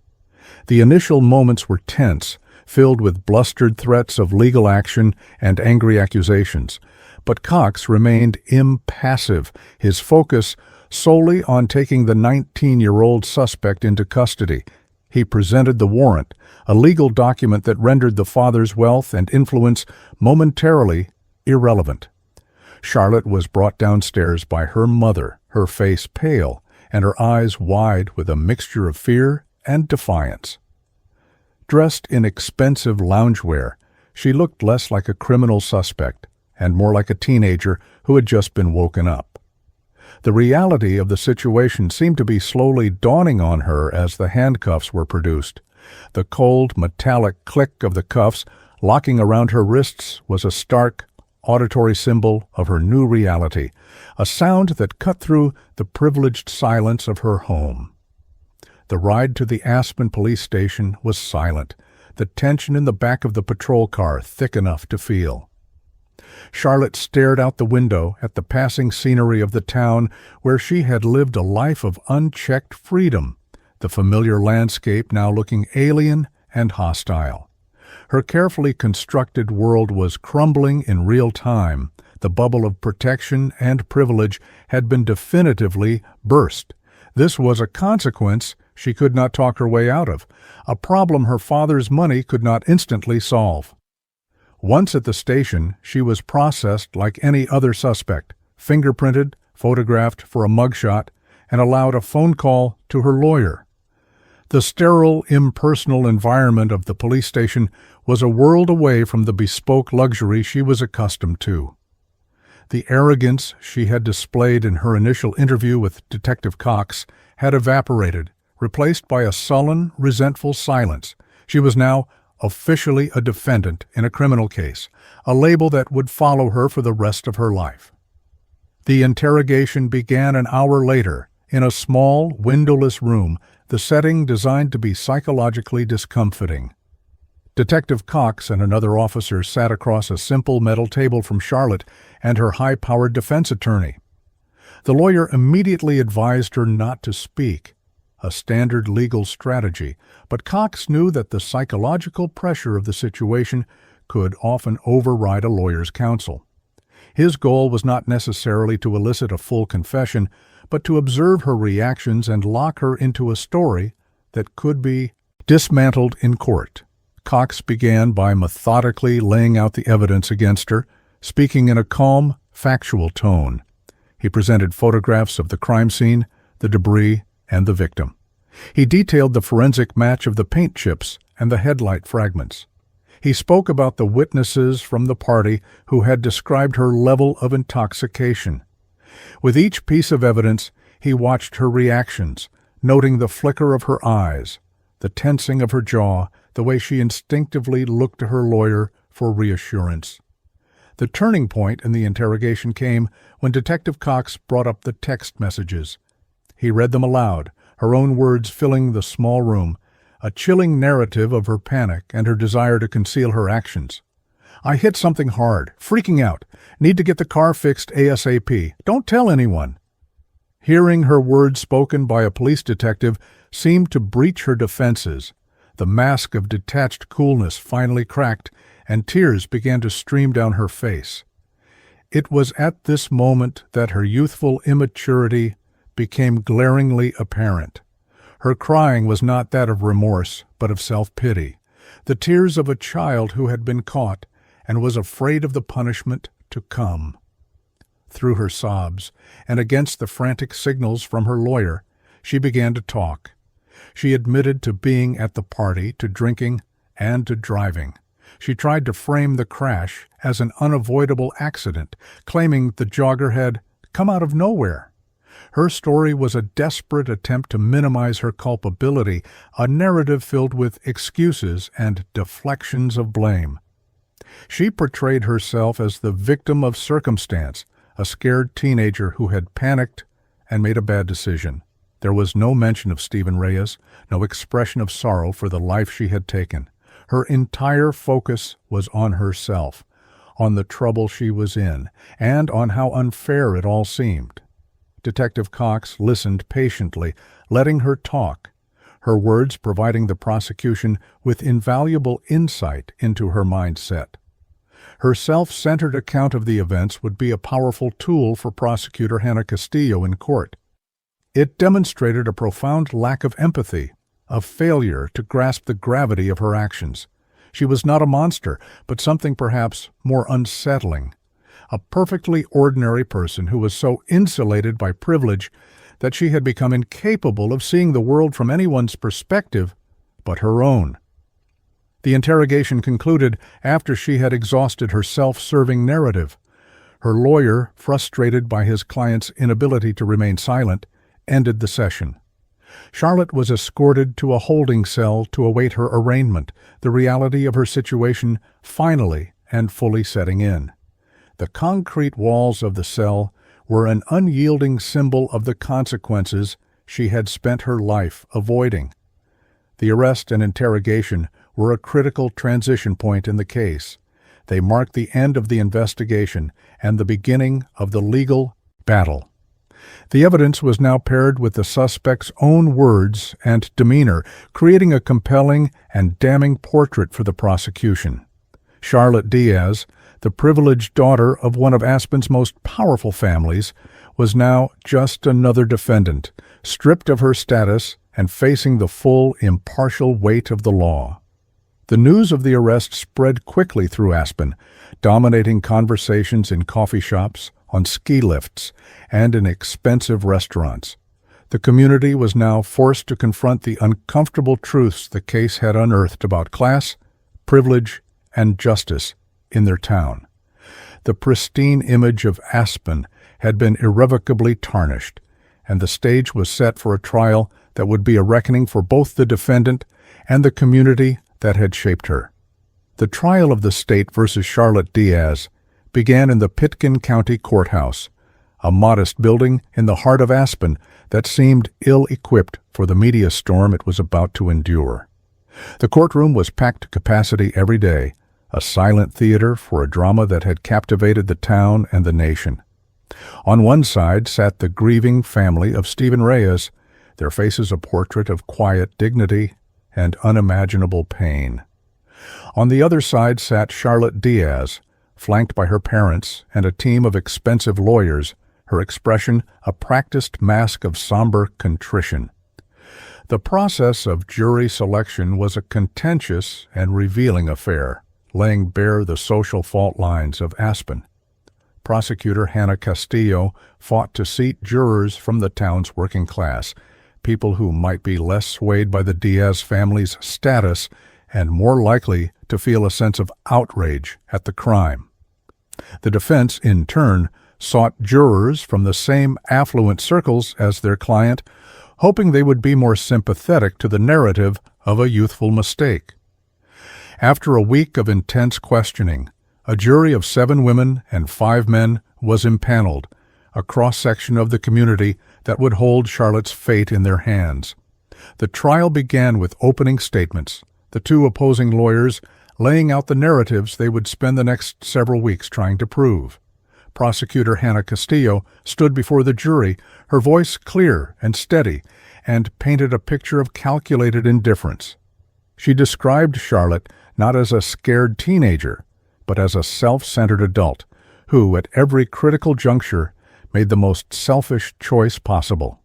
Speaker 1: The initial moments were tense, filled with blustered threats of legal action and angry accusations. But Cox remained impassive, his focus solely on taking the 19-year-old suspect into custody. He presented the warrant, a legal document that rendered the father's wealth and influence momentarily irrelevant. Charlotte was brought downstairs by her mother, her face pale and her eyes wide with a mixture of fear and defiance. Dressed in expensive loungewear, she looked less like a criminal suspect and more like a teenager who had just been woken up. The reality of the situation seemed to be slowly dawning on her as the handcuffs were produced. The cold, metallic click of the cuffs locking around her wrists was a stark, auditory symbol of her new reality, a sound that cut through the privileged silence of her home. The ride to the Aspen police station was silent, the tension in the back of the patrol car thick enough to feel. Charlotte stared out the window at the passing scenery of the town where she had lived a life of unchecked freedom, the familiar landscape now looking alien and hostile. Her carefully constructed world was crumbling in real time. The bubble of protection and privilege had been definitively burst. This was a consequence she could not talk her way out of, a problem her father's money could not instantly solve. Once at the station, she was processed like any other suspect, fingerprinted, photographed for a mugshot, and allowed a phone call to her lawyer. The sterile, impersonal environment of the police station was a world away from the bespoke luxury she was accustomed to. The arrogance she had displayed in her initial interview with Detective Cox had evaporated, replaced by a sullen, resentful silence. She was now officially a defendant in a criminal case, a label that would follow her for the rest of her life. The interrogation began an hour later, in a small, windowless room, the setting designed to be psychologically discomforting. Detective Cox and another officer sat across a simple metal table from Charlotte and her high-powered defense attorney. The lawyer immediately advised her not to speak, a standard legal strategy, but Cox knew that the psychological pressure of the situation could often override a lawyer's counsel. His goal was not necessarily to elicit a full confession, but to observe her reactions and lock her into a story that could be dismantled in court. Cox began by methodically laying out the evidence against her, speaking in a calm, factual tone. He presented photographs of the crime scene, the debris, and the victim. He detailed the forensic match of the paint chips and the headlight fragments. He spoke about the witnesses from the party who had described her level of intoxication. With each piece of evidence, he watched her reactions, noting the flicker of her eyes, the tensing of her jaw, the way she instinctively looked to her lawyer for reassurance. The turning point in the interrogation came when Detective Cox brought up the text messages. He read them aloud, her own words filling the small room, a chilling narrative of her panic and her desire to conceal her actions. "I hit something hard, freaking out. Need to get the car fixed ASAP. Don't tell anyone." Hearing her words spoken by a police detective seemed to breach her defenses. The mask of detached coolness finally cracked, and tears began to stream down her face. It was at this moment that her youthful immaturity became glaringly apparent. Her crying was not that of remorse, but of self-pity, the tears of a child who had been caught and was afraid of the punishment to come. Through her sobs, and against the frantic signals from her lawyer, she began to talk. She admitted to being at the party, to drinking, and to driving. She tried to frame the crash as an unavoidable accident, claiming the jogger had come out of nowhere. Her story was a desperate attempt to minimize her culpability, a narrative filled with excuses and deflections of blame. She portrayed herself as the victim of circumstance, a scared teenager who had panicked and made a bad decision. There was no mention of Stephen Reyes, no expression of sorrow for the life she had taken. Her entire focus was on herself, on the trouble she was in, and on how unfair it all seemed. Detective Cox listened patiently, letting her talk, her words providing the prosecution with invaluable insight into her mindset. Her self-centered account of the events would be a powerful tool for Prosecutor Hannah Castillo in court. It demonstrated a profound lack of empathy, a failure to grasp the gravity of her actions. She was not a monster, but something perhaps more unsettling. A perfectly ordinary person who was so insulated by privilege that she had become incapable of seeing the world from anyone's perspective but her own. The interrogation concluded after she had exhausted her self-serving narrative. Her lawyer, frustrated by his client's inability to remain silent, ended the session. Charlotte was escorted to a holding cell to await her arraignment, the reality of her situation finally and fully setting in. The concrete walls of the cell were an unyielding symbol of the consequences she had spent her life avoiding. The arrest and interrogation were a critical transition point in the case. They marked the end of the investigation and the beginning of the legal battle. The evidence was now paired with the suspect's own words and demeanor, creating a compelling and damning portrait for the prosecution. Charlotte Diaz, the privileged daughter of one of Aspen's most powerful families, was now just another defendant, stripped of her status and facing the full, impartial weight of the law. The news of the arrest spread quickly through Aspen, dominating conversations in coffee shops, on ski lifts, and in expensive restaurants. The community was now forced to confront the uncomfortable truths the case had unearthed about class, privilege, and justice in their town. The pristine image of Aspen had been irrevocably tarnished, and the stage was set for a trial that would be a reckoning for both the defendant and the community that had shaped her. The trial of the state versus Charlotte Diaz began in the Pitkin County Courthouse, a modest building in the heart of Aspen that seemed ill-equipped for the media storm it was about to endure. The courtroom was packed to capacity every day, a silent theater for a drama that had captivated the town and the nation. On one side sat the grieving family of Stephen Reyes, their faces a portrait of quiet dignity and unimaginable pain. On the other side sat Charlotte Diaz, flanked by her parents and a team of expensive lawyers, her expression a practiced mask of somber contrition. The process of jury selection was a contentious and revealing affair, laying bare the social fault lines of Aspen. Prosecutor Hannah Castillo fought to seat jurors from the town's working class, people who might be less swayed by the Diaz family's status and more likely to feel a sense of outrage at the crime. The defense, in turn, sought jurors from the same affluent circles as their client, hoping they would be more sympathetic to the narrative of a youthful mistake. After a week of intense questioning, a jury of 7 women and 5 men was impaneled, a cross-section of the community that would hold Charlotte's fate in their hands. The trial began with opening statements, the 2 opposing lawyers laying out the narratives they would spend the next several weeks trying to prove. Prosecutor Hannah Castillo stood before the jury, her voice clear and steady, and painted a picture of calculated indifference. She described Charlotte not as a scared teenager, but as a self-centered adult who, at every critical juncture, made the most selfish choice possible.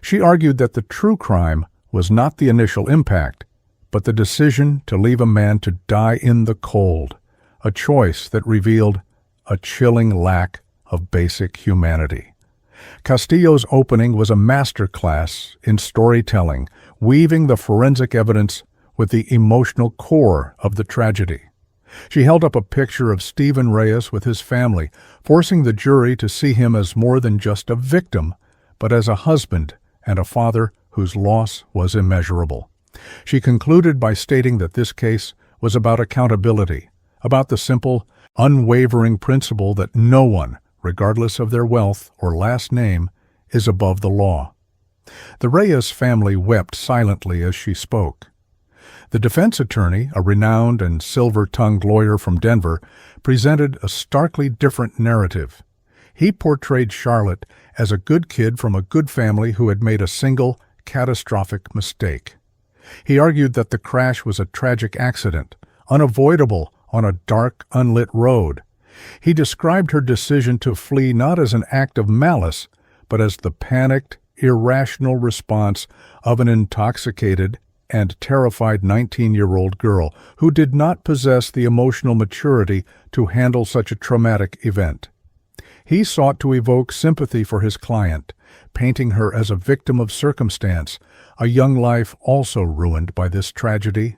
Speaker 1: She argued that the true crime was not the initial impact, but the decision to leave a man to die in the cold, a choice that revealed a chilling lack of basic humanity. Castillo's opening was a master class in storytelling, weaving the forensic evidence with the emotional core of the tragedy. She held up a picture of Stephen Reyes with his family, forcing the jury to see him as more than just a victim, but as a husband and a father whose loss was immeasurable. She concluded by stating that this case was about accountability, about the simple, unwavering principle that no one, regardless of their wealth or last name, is above the law. The Reyes family wept silently as she spoke. The defense attorney, a renowned and silver-tongued lawyer from Denver, presented a starkly different narrative. He portrayed Charlotte as a good kid from a good family who had made a single, catastrophic mistake. He argued that the crash was a tragic accident, unavoidable on a dark, unlit road. He described her decision to flee not as an act of malice, but as the panicked, irrational response of an intoxicated and terrified 19-year-old girl who did not possess the emotional maturity to handle such a traumatic event. He sought to evoke sympathy for his client, painting her as a victim of circumstance, a young life also ruined by this tragedy.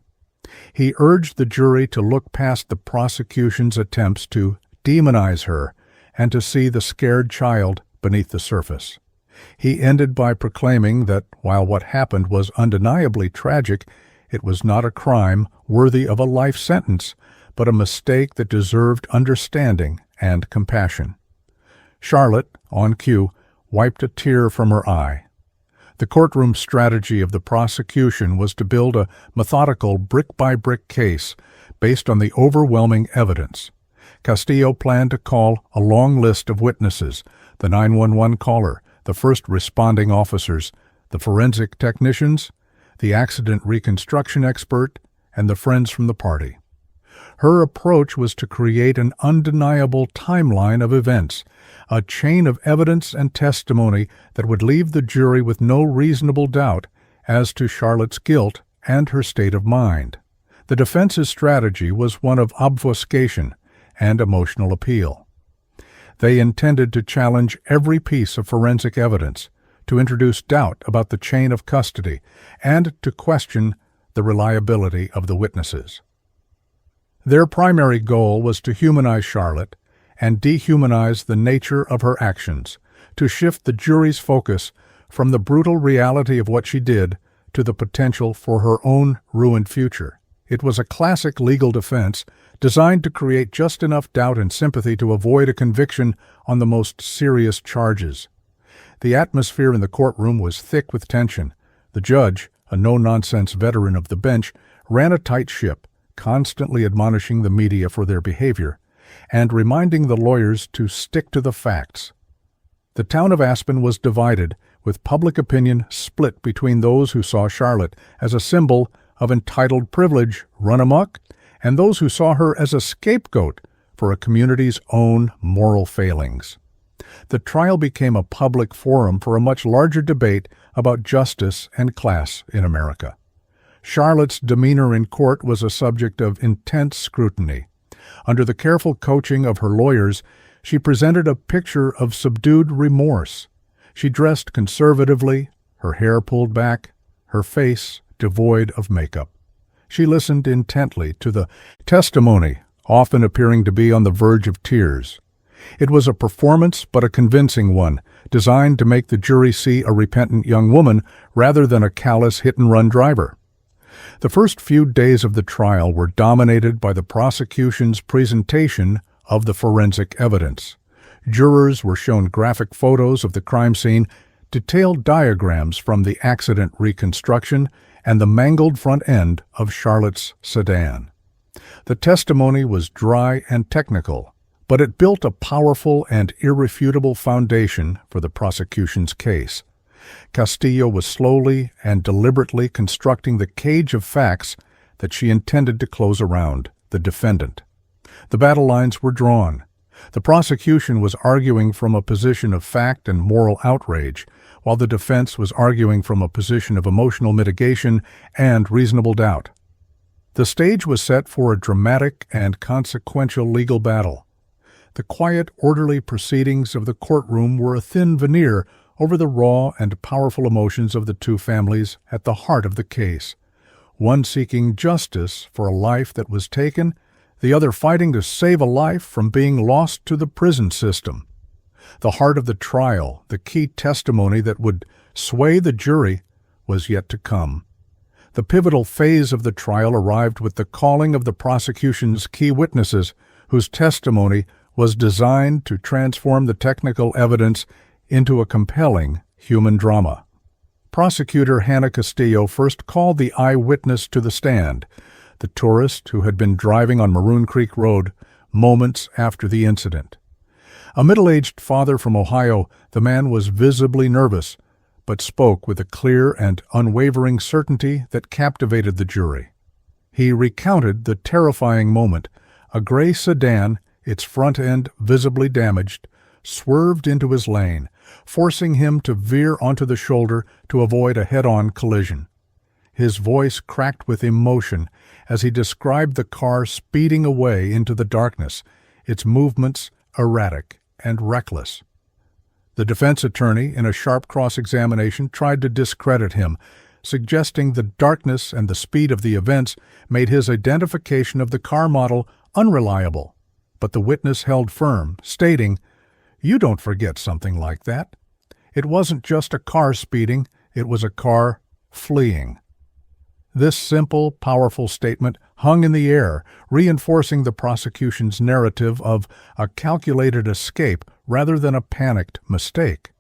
Speaker 1: He urged the jury to look past the prosecution's attempts to demonize her and to see the scared child beneath the surface. He ended by proclaiming that while what happened was undeniably tragic, it was not a crime worthy of a life sentence, but a mistake that deserved understanding and compassion. Charlotte, on cue, wiped a tear from her eye. The courtroom strategy of the prosecution was to build a methodical brick-by-brick case based on the overwhelming evidence. Castillo planned to call a long list of witnesses: the 911 caller, the first responding officers, the forensic technicians, the accident reconstruction expert, and the friends from the party. Her approach was to create an undeniable timeline of events, a chain of evidence and testimony that would leave the jury with no reasonable doubt as to Charlotte's guilt and her state of mind. The defense's strategy was one of obfuscation and emotional appeal. They intended to challenge every piece of forensic evidence, to introduce doubt about the chain of custody, and to question the reliability of the witnesses. Their primary goal was to humanize Charlotte and dehumanize the nature of her actions, to shift the jury's focus from the brutal reality of what she did to the potential for her own ruined future. It was a classic legal defense designed to create just enough doubt and sympathy to avoid a conviction on the most serious charges. The atmosphere in the courtroom was thick with tension. The judge, a no-nonsense veteran of the bench, ran a tight ship, constantly admonishing the media for their behavior and reminding the lawyers to stick to the facts. The town of Aspen was divided, with public opinion split between those who saw Charlotte as a symbol of entitled privilege run amok and those who saw her as a scapegoat for a community's own moral failings. The trial became a public forum for a much larger debate about justice and class in America. Charlotte's demeanor in court was a subject of intense scrutiny. Under the careful coaching of her lawyers, she presented a picture of subdued remorse. She dressed conservatively, her hair pulled back, her face devoid of makeup. She listened intently to the testimony, often appearing to be on the verge of tears. It was a performance, but a convincing one, designed to make the jury see a repentant young woman rather than a callous hit-and-run driver. The first few days of the trial were dominated by the prosecution's presentation of the forensic evidence. Jurors were shown graphic photos of the crime scene, detailed diagrams from the accident reconstruction, and the mangled front end of Charlotte's sedan. The testimony was dry and technical, but it built a powerful and irrefutable foundation for the prosecution's case. Castillo was slowly and deliberately constructing the cage of facts that she intended to close around the defendant. The battle lines were drawn. The prosecution was arguing from a position of fact and moral outrage, while the defense was arguing from a position of emotional mitigation and reasonable doubt. The stage was set for a dramatic and consequential legal battle. The quiet, orderly proceedings of the courtroom were a thin veneer over the raw and powerful emotions of the two families at the heart of the case, one seeking justice for a life that was taken, the other fighting to save a life from being lost to the prison system. The heart of the trial, the key testimony that would sway the jury, was yet to come. The pivotal phase of the trial arrived with the calling of the prosecution's key witnesses, whose testimony was designed to transform the technical evidence into a compelling human drama. Prosecutor Hannah Castillo first called the eyewitness to the stand, the tourist who had been driving on Maroon Creek Road moments after the incident. A middle-aged father from Ohio, the man was visibly nervous, but spoke with a clear and unwavering certainty that captivated the jury. He recounted the terrifying moment. A gray sedan, its front end visibly damaged, swerved into his lane, forcing him to veer onto the shoulder to avoid a head-on collision. His voice cracked with emotion as he described the car speeding away into the darkness, its movements erratic and reckless. The defense attorney, in a sharp cross-examination, tried to discredit him, suggesting the darkness and the speed of the events made his identification of the car model unreliable. But the witness held firm, stating, "You don't forget something like that. It wasn't just a car speeding, it was a car fleeing." This simple, powerful statement hung in the air, reinforcing the prosecution's narrative of a calculated escape rather than a panicked mistake.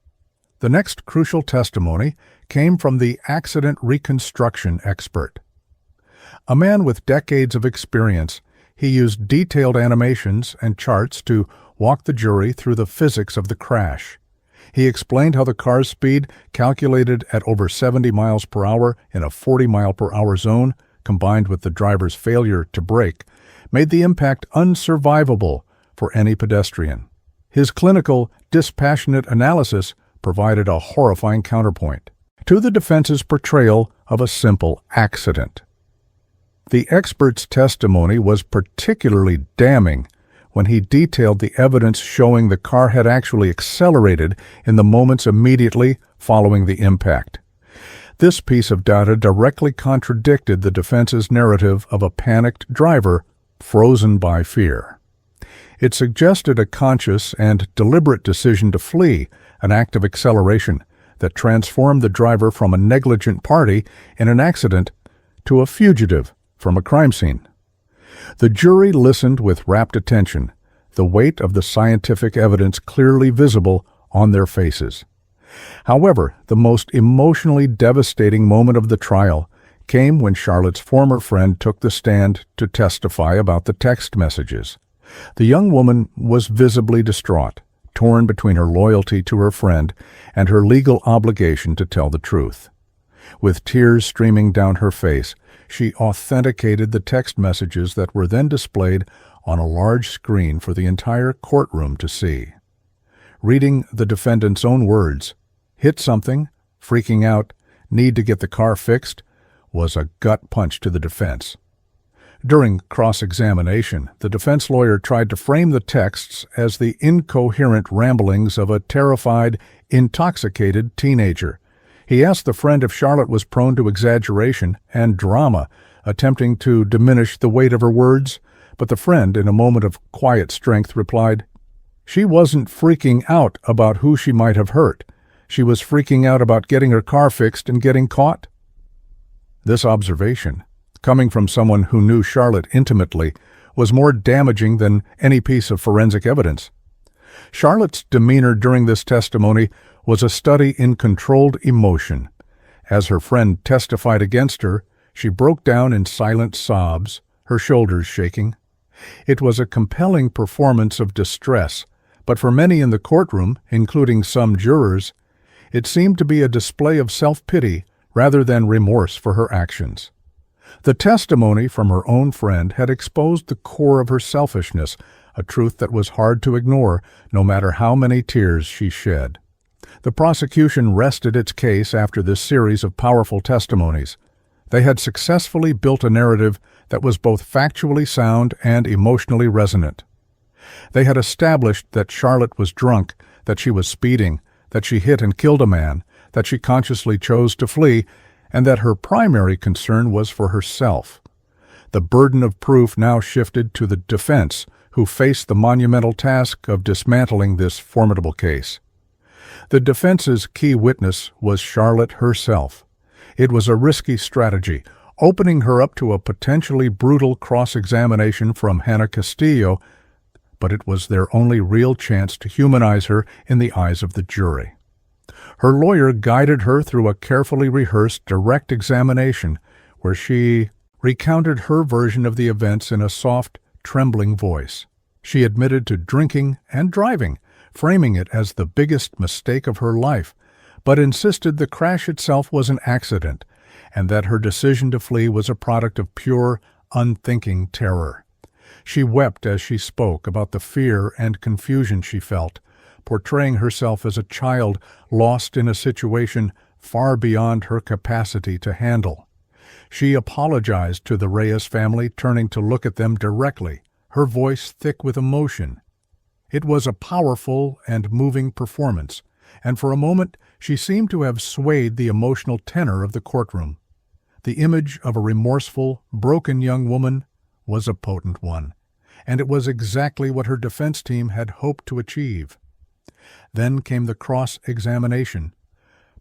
Speaker 1: The next crucial testimony came from the accident reconstruction expert. A man with decades of experience, he used detailed animations and charts to walk the jury through the physics of the crash. He explained how the car's speed, calculated at over 70 miles per hour in a 40-mile-per-hour zone, combined with the driver's failure to brake, made the impact unsurvivable for any pedestrian. His clinical, dispassionate analysis provided a horrifying counterpoint to the defense's portrayal of a simple accident. The expert's testimony was particularly damning when he detailed the evidence showing the car had actually accelerated in the moments immediately following the impact. This piece of data directly contradicted the defense's narrative of a panicked driver frozen by fear. It suggested a conscious and deliberate decision to flee, an act of acceleration that transformed the driver from a negligent party in an accident to a fugitive from a crime scene. The jury listened with rapt attention, the weight of the scientific evidence clearly visible on their faces. However, the most emotionally devastating moment of the trial came when Charlotte's former friend took the stand to testify about the text messages. The young woman was visibly distraught, torn between her loyalty to her friend and her legal obligation to tell the truth. With tears streaming down her face, she authenticated the text messages that were then displayed on a large screen for the entire courtroom to see. Reading the defendant's own words, "hit something, freaking out, need to get the car fixed," was a gut punch to the defense. During cross-examination, the defense lawyer tried to frame the texts as the incoherent ramblings of a terrified, intoxicated teenager. He asked the friend if Charlotte was prone to exaggeration and drama, attempting to diminish the weight of her words, but the friend, in a moment of quiet strength, replied, "She wasn't freaking out about who she might have hurt. She was freaking out about getting her car fixed and getting caught." This observation, coming from someone who knew Charlotte intimately, was more damaging than any piece of forensic evidence. Charlotte's demeanor during this testimony was a study in controlled emotion. As her friend testified against her, she broke down in silent sobs, her shoulders shaking. It was a compelling performance of distress, but for many in the courtroom, including some jurors, it seemed to be a display of self-pity rather than remorse for her actions. The testimony from her own friend had exposed the core of her selfishness, a truth that was hard to ignore no matter how many tears she shed. The prosecution rested its case after this series of powerful testimonies. They had successfully built a narrative that was both factually sound and emotionally resonant. They had established that Charlotte was drunk, that she was speeding, that she hit and killed a man, that she consciously chose to flee, and that her primary concern was for herself. The burden of proof now shifted to the defense, who faced the monumental task of dismantling this formidable case. The defense's key witness was Charlotte herself. It was a risky strategy, opening her up to a potentially brutal cross-examination from Hannah Castillo, but it was their only real chance to humanize her in the eyes of the jury. Her lawyer guided her through a carefully rehearsed direct examination where she recounted her version of the events in a soft, trembling voice. She admitted to drinking and driving, framing it as the biggest mistake of her life, but insisted the crash itself was an accident and that her decision to flee was a product of pure, unthinking terror. She wept as she spoke about the fear and confusion she felt, portraying herself as a child lost in a situation far beyond her capacity to handle. She apologized to the Reyes family, turning to look at them directly, her voice thick with emotion. It was a powerful and moving performance, and for a moment she seemed to have swayed the emotional tenor of the courtroom. The image of a remorseful, broken young woman was a potent one, and it was exactly what her defense team had hoped to achieve. Then came the cross-examination.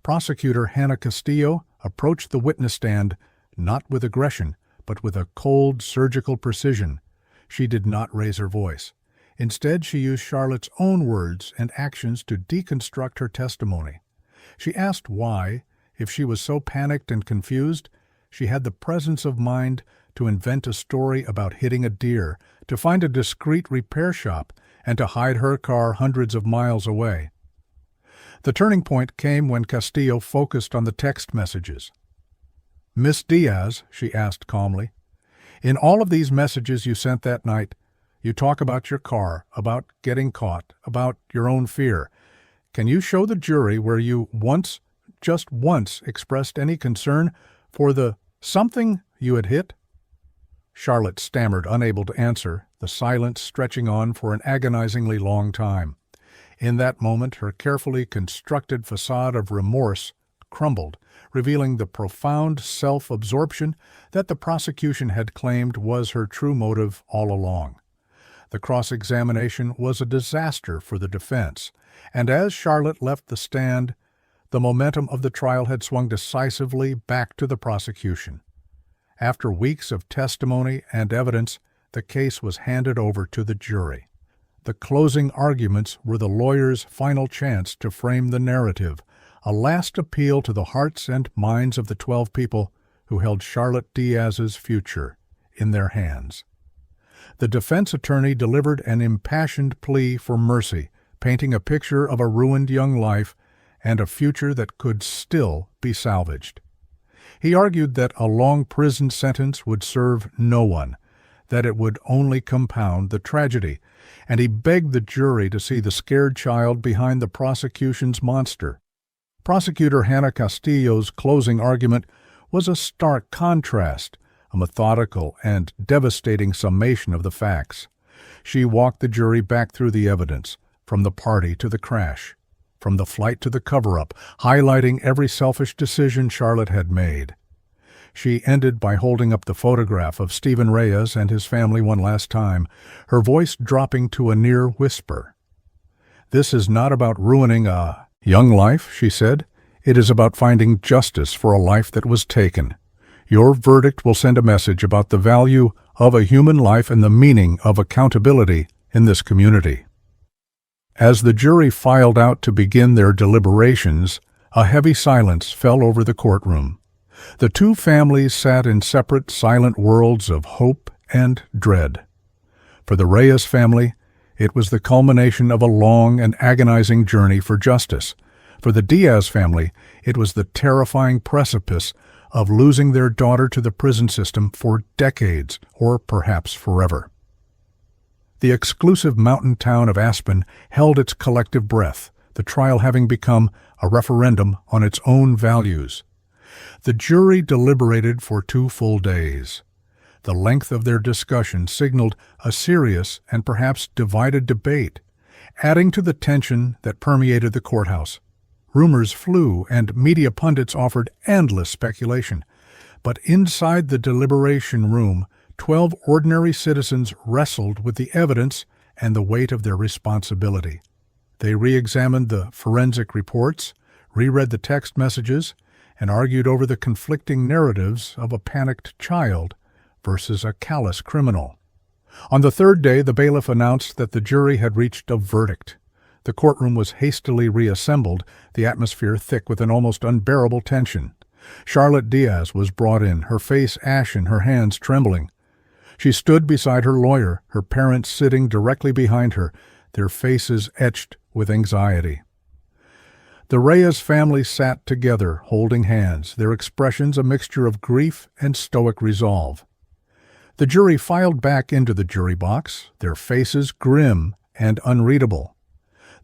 Speaker 1: Prosecutor Hannah Castillo approached the witness stand not with aggression, but with a cold, surgical precision. She did not raise her voice. Instead, she used Charlotte's own words and actions to deconstruct her testimony. She asked why, if she was so panicked and confused, she had the presence of mind to invent a story about hitting a deer, to find a discreet repair shop, and to hide her car hundreds of miles away. The turning point came when Castillo focused on the text messages. "Miss Diaz," she asked calmly, "in all of these messages you sent that night, you talk about your car, about getting caught, about your own fear. Can you show the jury where you once, just once, expressed any concern for the something you had hit?" Charlotte stammered, unable to answer, the silence stretching on for an agonizingly long time. In that moment, her carefully constructed facade of remorse crumbled, revealing the profound self-absorption that the prosecution had claimed was her true motive all along. The cross-examination was a disaster for the defense, and as Charlotte left the stand, the momentum of the trial had swung decisively back to the prosecution. After weeks of testimony and evidence, the case was handed over to the jury. The closing arguments were the lawyer's final chance to frame the narrative, a last appeal to the hearts and minds of the 12 people who held Charlotte Diaz's future in their hands. The defense attorney delivered an impassioned plea for mercy, painting a picture of a ruined young life and a future that could still be salvaged. He argued that a long prison sentence would serve no one, that it would only compound the tragedy, and he begged the jury to see the scared child behind the prosecution's monster. Prosecutor Hannah Castillo's closing argument was a stark contrast, a methodical and devastating summation of the facts. She walked the jury back through the evidence, from the party to the crash, from the flight to the cover-up, highlighting every selfish decision Charlotte had made. She ended by holding up the photograph of Stephen Reyes and his family one last time, her voice dropping to a near whisper. "This is not about ruining a young life," she said. "It is about finding justice for a life that was taken. Your verdict will send a message about the value of a human life and the meaning of accountability in this community." As the jury filed out to begin their deliberations, a heavy silence fell over the courtroom. The two families sat in separate, silent worlds of hope and dread. For the Reyes family, it was the culmination of a long and agonizing journey for justice. For the Diaz family, it was the terrifying precipice of losing their daughter to the prison system for decades, or perhaps forever. The exclusive mountain town of Aspen held its collective breath, the trial having become a referendum on its own values. The jury deliberated for 2 full days. The length of their discussion signaled a serious and perhaps divided debate, adding to the tension that permeated the courthouse. Rumors flew, and media pundits offered endless speculation. But inside the deliberation room, 12 ordinary citizens wrestled with the evidence and the weight of their responsibility. They re-examined the forensic reports, reread the text messages, and argued over the conflicting narratives of a panicked child versus a callous criminal. On the 3rd day, the bailiff announced that the jury had reached a verdict. The courtroom was hastily reassembled, the atmosphere thick with an almost unbearable tension. Charlotte Diaz was brought in, her face ashen, her hands trembling. She stood beside her lawyer, her parents sitting directly behind her, their faces etched with anxiety. The Reyes family sat together, holding hands, their expressions a mixture of grief and stoic resolve. The jury filed back into the jury box, their faces grim and unreadable.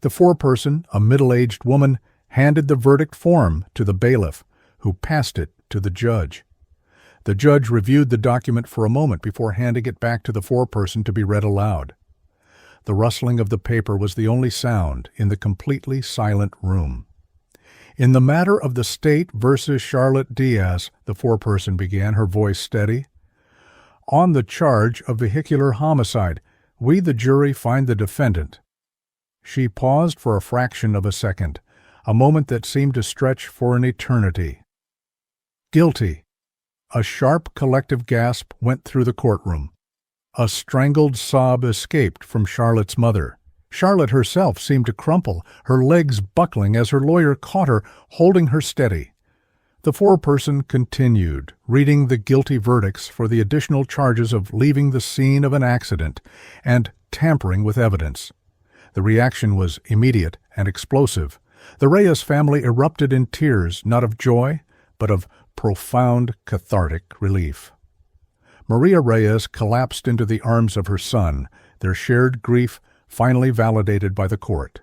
Speaker 1: The foreperson, a middle-aged woman, handed the verdict form to the bailiff, who passed it to the judge. The judge reviewed the document for a moment before handing it back to the foreperson to be read aloud. The rustling of the paper was the only sound in the completely silent room. In the matter of the state versus Charlotte Diaz, the foreperson began, her voice steady. On the charge of vehicular homicide, we, the jury, find the defendant. She paused for a fraction of a second, a moment that seemed to stretch for an eternity. Guilty. A sharp collective gasp went through the courtroom. A strangled sob escaped from Charlotte's mother. Charlotte herself seemed to crumple, her legs buckling as her lawyer caught her, holding her steady. The foreperson continued, reading the guilty verdicts for the additional charges of leaving the scene of an accident and tampering with evidence. The reaction was immediate and explosive. The Reyes family erupted in tears, not of joy, but of profound cathartic relief. Maria Reyes collapsed into the arms of her son, their shared grief finally validated by the court.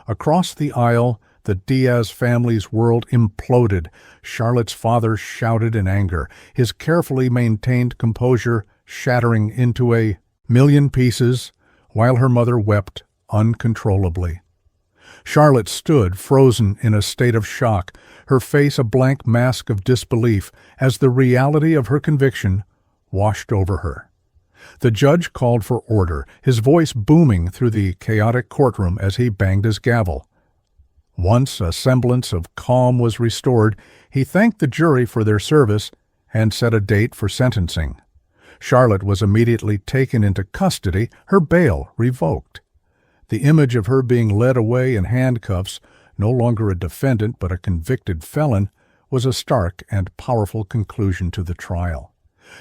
Speaker 1: Across the aisle, the Diaz family's world imploded. Charlotte's father shouted in anger, his carefully maintained composure shattering into a million pieces, while her mother wept uncontrollably. Charlotte stood, frozen in a state of shock, her face a blank mask of disbelief as the reality of her conviction washed over her. The judge called for order, his voice booming through the chaotic courtroom as he banged his gavel. Once a semblance of calm was restored, he thanked the jury for their service and set a date for sentencing. Charlotte was immediately taken into custody, her bail revoked. The image of her being led away in handcuffs, no longer a defendant but a convicted felon, was a stark and powerful conclusion to the trial.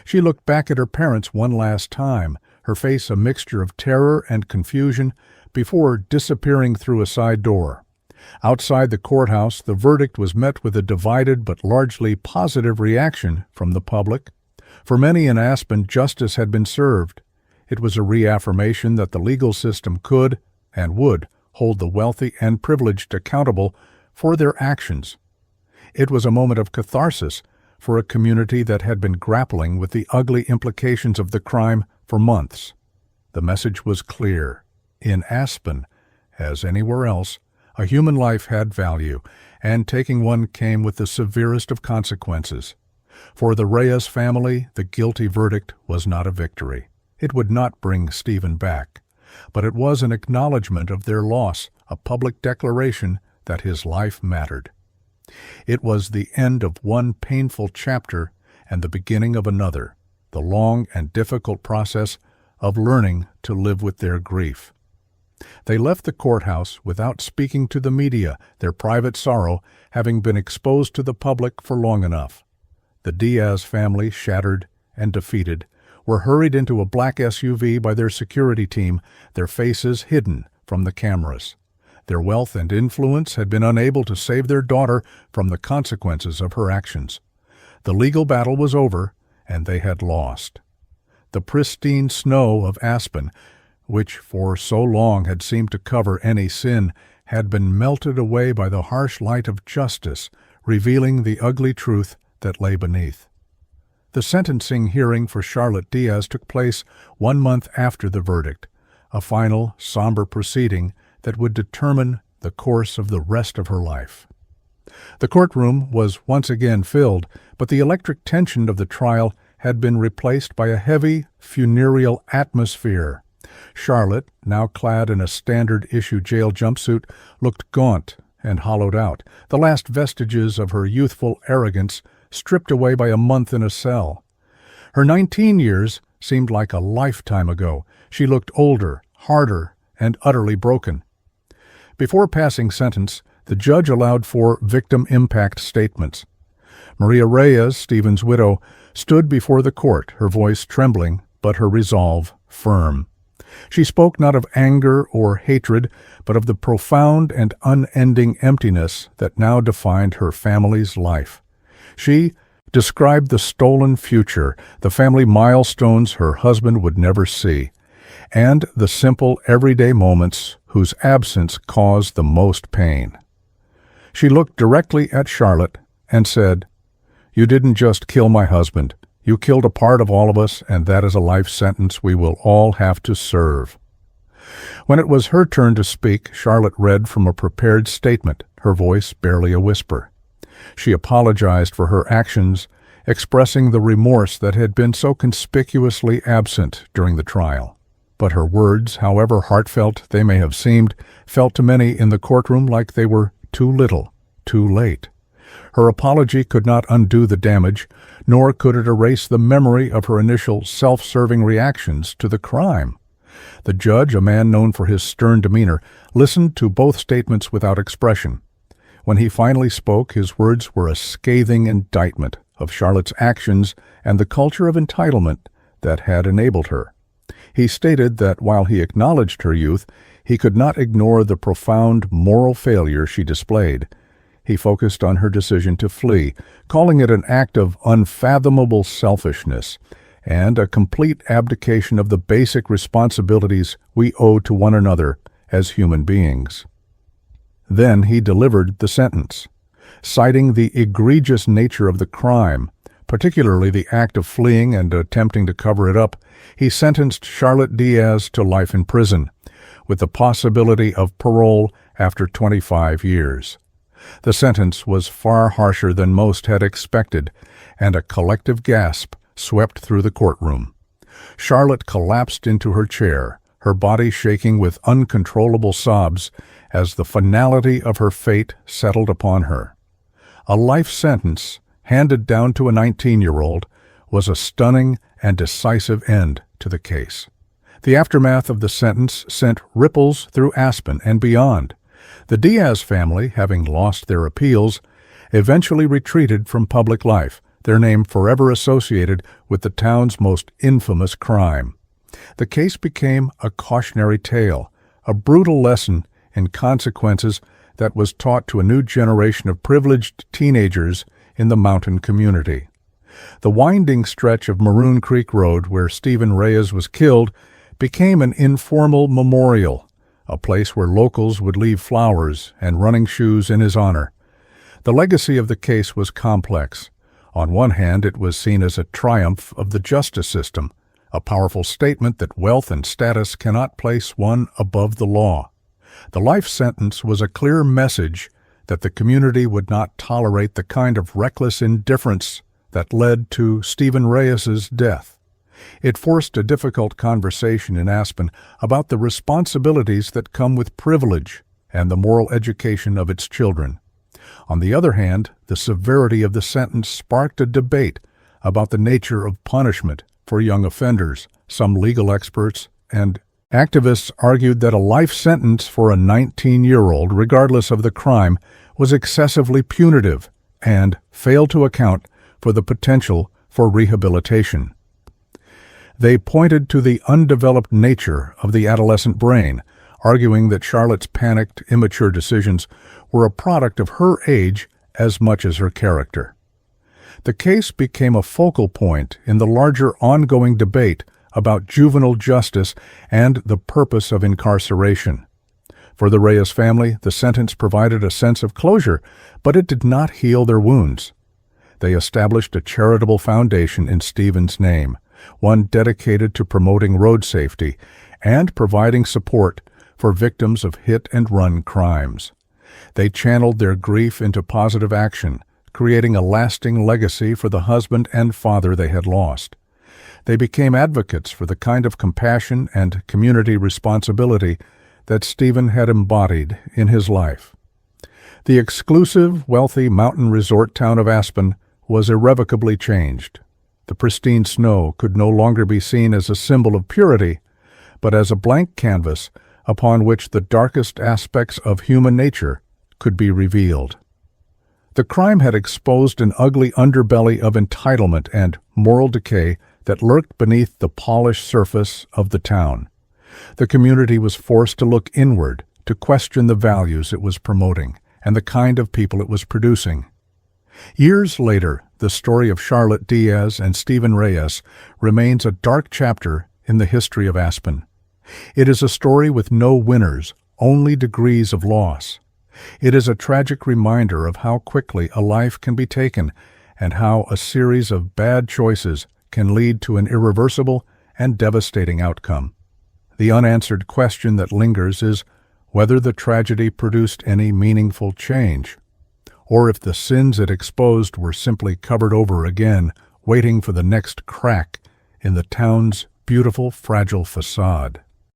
Speaker 1: She looked back at her parents one last time, her face a mixture of terror and confusion, before disappearing through a side door. Outside the courthouse, the verdict was met with a divided but largely positive reaction from the public. For many in Aspen, justice had been served. It was a reaffirmation that the legal system could and would hold the wealthy and privileged accountable for their actions. It was a moment of catharsis for a community that had been grappling with the ugly implications of the crime for months. The message was clear. In Aspen, as anywhere else, a human life had value, and taking one came with the severest of consequences. For the Reyes family, the guilty verdict was not a victory. It would not bring Stephen back, but it was an acknowledgment of their loss, a public declaration that his life mattered. It was the end of one painful chapter and the beginning of another, the long and difficult process of learning to live with their grief. They left the courthouse without speaking to the media, their private sorrow having been exposed to the public for long enough. The Diaz family, shattered and defeated, were hurried into a black SUV by their security team, their faces hidden from the cameras. Their wealth and influence had been unable to save their daughter from the consequences of her actions. The legal battle was over, and they had lost. The pristine snow of Aspen, which for so long had seemed to cover any sin, had been melted away by the harsh light of justice, revealing the ugly truth that lay beneath. The sentencing hearing for Charlotte Diaz took place 1 month after the verdict, a final, somber proceeding that would determine the course of the rest of her life. The courtroom was once again filled, but the electric tension of the trial had been replaced by a heavy, funereal atmosphere. Charlotte, now clad in a standard-issue jail jumpsuit, looked gaunt and hollowed out, the last vestiges of her youthful arrogance stripped away by a month in a cell. Her 19 years seemed like a lifetime ago. She looked older, harder, and utterly broken. Before passing sentence, the judge allowed for victim impact statements. Maria Reyes, Stephen's widow, stood before the court, her voice trembling, but her resolve firm. She spoke not of anger or hatred, but of the profound and unending emptiness that now defined her family's life. She described the stolen future, the family milestones her husband would never see, and the simple, everyday moments whose absence caused the most pain. She looked directly at Charlotte and said, "You didn't just kill my husband. You killed a part of all of us, and that is a life sentence we will all have to serve." When it was her turn to speak, Charlotte read from a prepared statement, her voice barely a whisper. She apologized for her actions, expressing the remorse that had been so conspicuously absent during the trial. But her words, however heartfelt they may have seemed, felt to many in the courtroom like they were too little, too late. Her apology could not undo the damage, nor could it erase the memory of her initial self-serving reactions to the crime. The judge, a man known for his stern demeanor, listened to both statements without expression. When he finally spoke, his words were a scathing indictment of Charlotte's actions and the culture of entitlement that had enabled her. He stated that while he acknowledged her youth, he could not ignore the profound moral failure she displayed. He focused on her decision to flee, calling it an act of unfathomable selfishness and a complete abdication of the basic responsibilities we owe to one another as human beings. Then he delivered the sentence. Citing the egregious nature of the crime, particularly the act of fleeing and attempting to cover it up, he sentenced Charlotte Diaz to life in prison, with the possibility of parole after 25 years. The sentence was far harsher than most had expected, and a collective gasp swept through the courtroom. Charlotte collapsed into her chair, her body shaking with uncontrollable sobs as the finality of her fate settled upon her. A life sentence, handed down to a 19-year-old, was a stunning and decisive end to the case. The aftermath of the sentence sent ripples through Aspen and beyond. The Diaz family, having lost their appeals, eventually retreated from public life, their name forever associated with the town's most infamous crime. The case became a cautionary tale, a brutal lesson in consequences that was taught to a new generation of privileged teenagers in the mountain community. The winding stretch of Maroon Creek Road where Stephen Reyes was killed became an informal memorial, a place where locals would leave flowers and running shoes in his honor. The legacy of the case was complex. On one hand, it was seen as a triumph of the justice system, a powerful statement that wealth and status cannot place one above the law. The life sentence was a clear message that the community would not tolerate the kind of reckless indifference that led to Stephen Reyes's death. It forced a difficult conversation in Aspen about the responsibilities that come with privilege and the moral education of its children. On the other hand, the severity of the sentence sparked a debate about the nature of punishment for young offenders. Some legal experts and activists argued that a life sentence for a 19-year-old, regardless of the crime, was excessively punitive and failed to account for the potential for rehabilitation. They pointed to the undeveloped nature of the adolescent brain, arguing that Charlotte's panicked, immature decisions were a product of her age as much as her character. The case became a focal point in the larger ongoing debate about juvenile justice and the purpose of incarceration. For the Reyes family, the sentence provided a sense of closure, but it did not heal their wounds. They established a charitable foundation in Stephen's name, one dedicated to promoting road safety and providing support for victims of hit-and-run crimes. They channeled their grief into positive action, creating a lasting legacy for the husband and father they had lost. They became advocates for the kind of compassion and community responsibility that Stephen had embodied in his life. The exclusive, wealthy mountain resort town of Aspen was irrevocably changed. The pristine snow could no longer be seen as a symbol of purity, but as a blank canvas upon which the darkest aspects of human nature could be revealed. The crime had exposed an ugly underbelly of entitlement and moral decay that lurked beneath the polished surface of the town. The community was forced to look inward, to question the values it was promoting and the kind of people it was producing. Years later, the story of Charlotte Diaz and Stephen Reyes remains a dark chapter in the history of Aspen. It is a story with no winners, only degrees of loss. It is a tragic reminder of how quickly a life can be taken and how a series of bad choices can lead to an irreversible and devastating outcome. The unanswered question that lingers is whether the tragedy produced any meaningful change, or if the sins it exposed were simply covered over again, waiting for the next crack in the town's beautiful, fragile facade.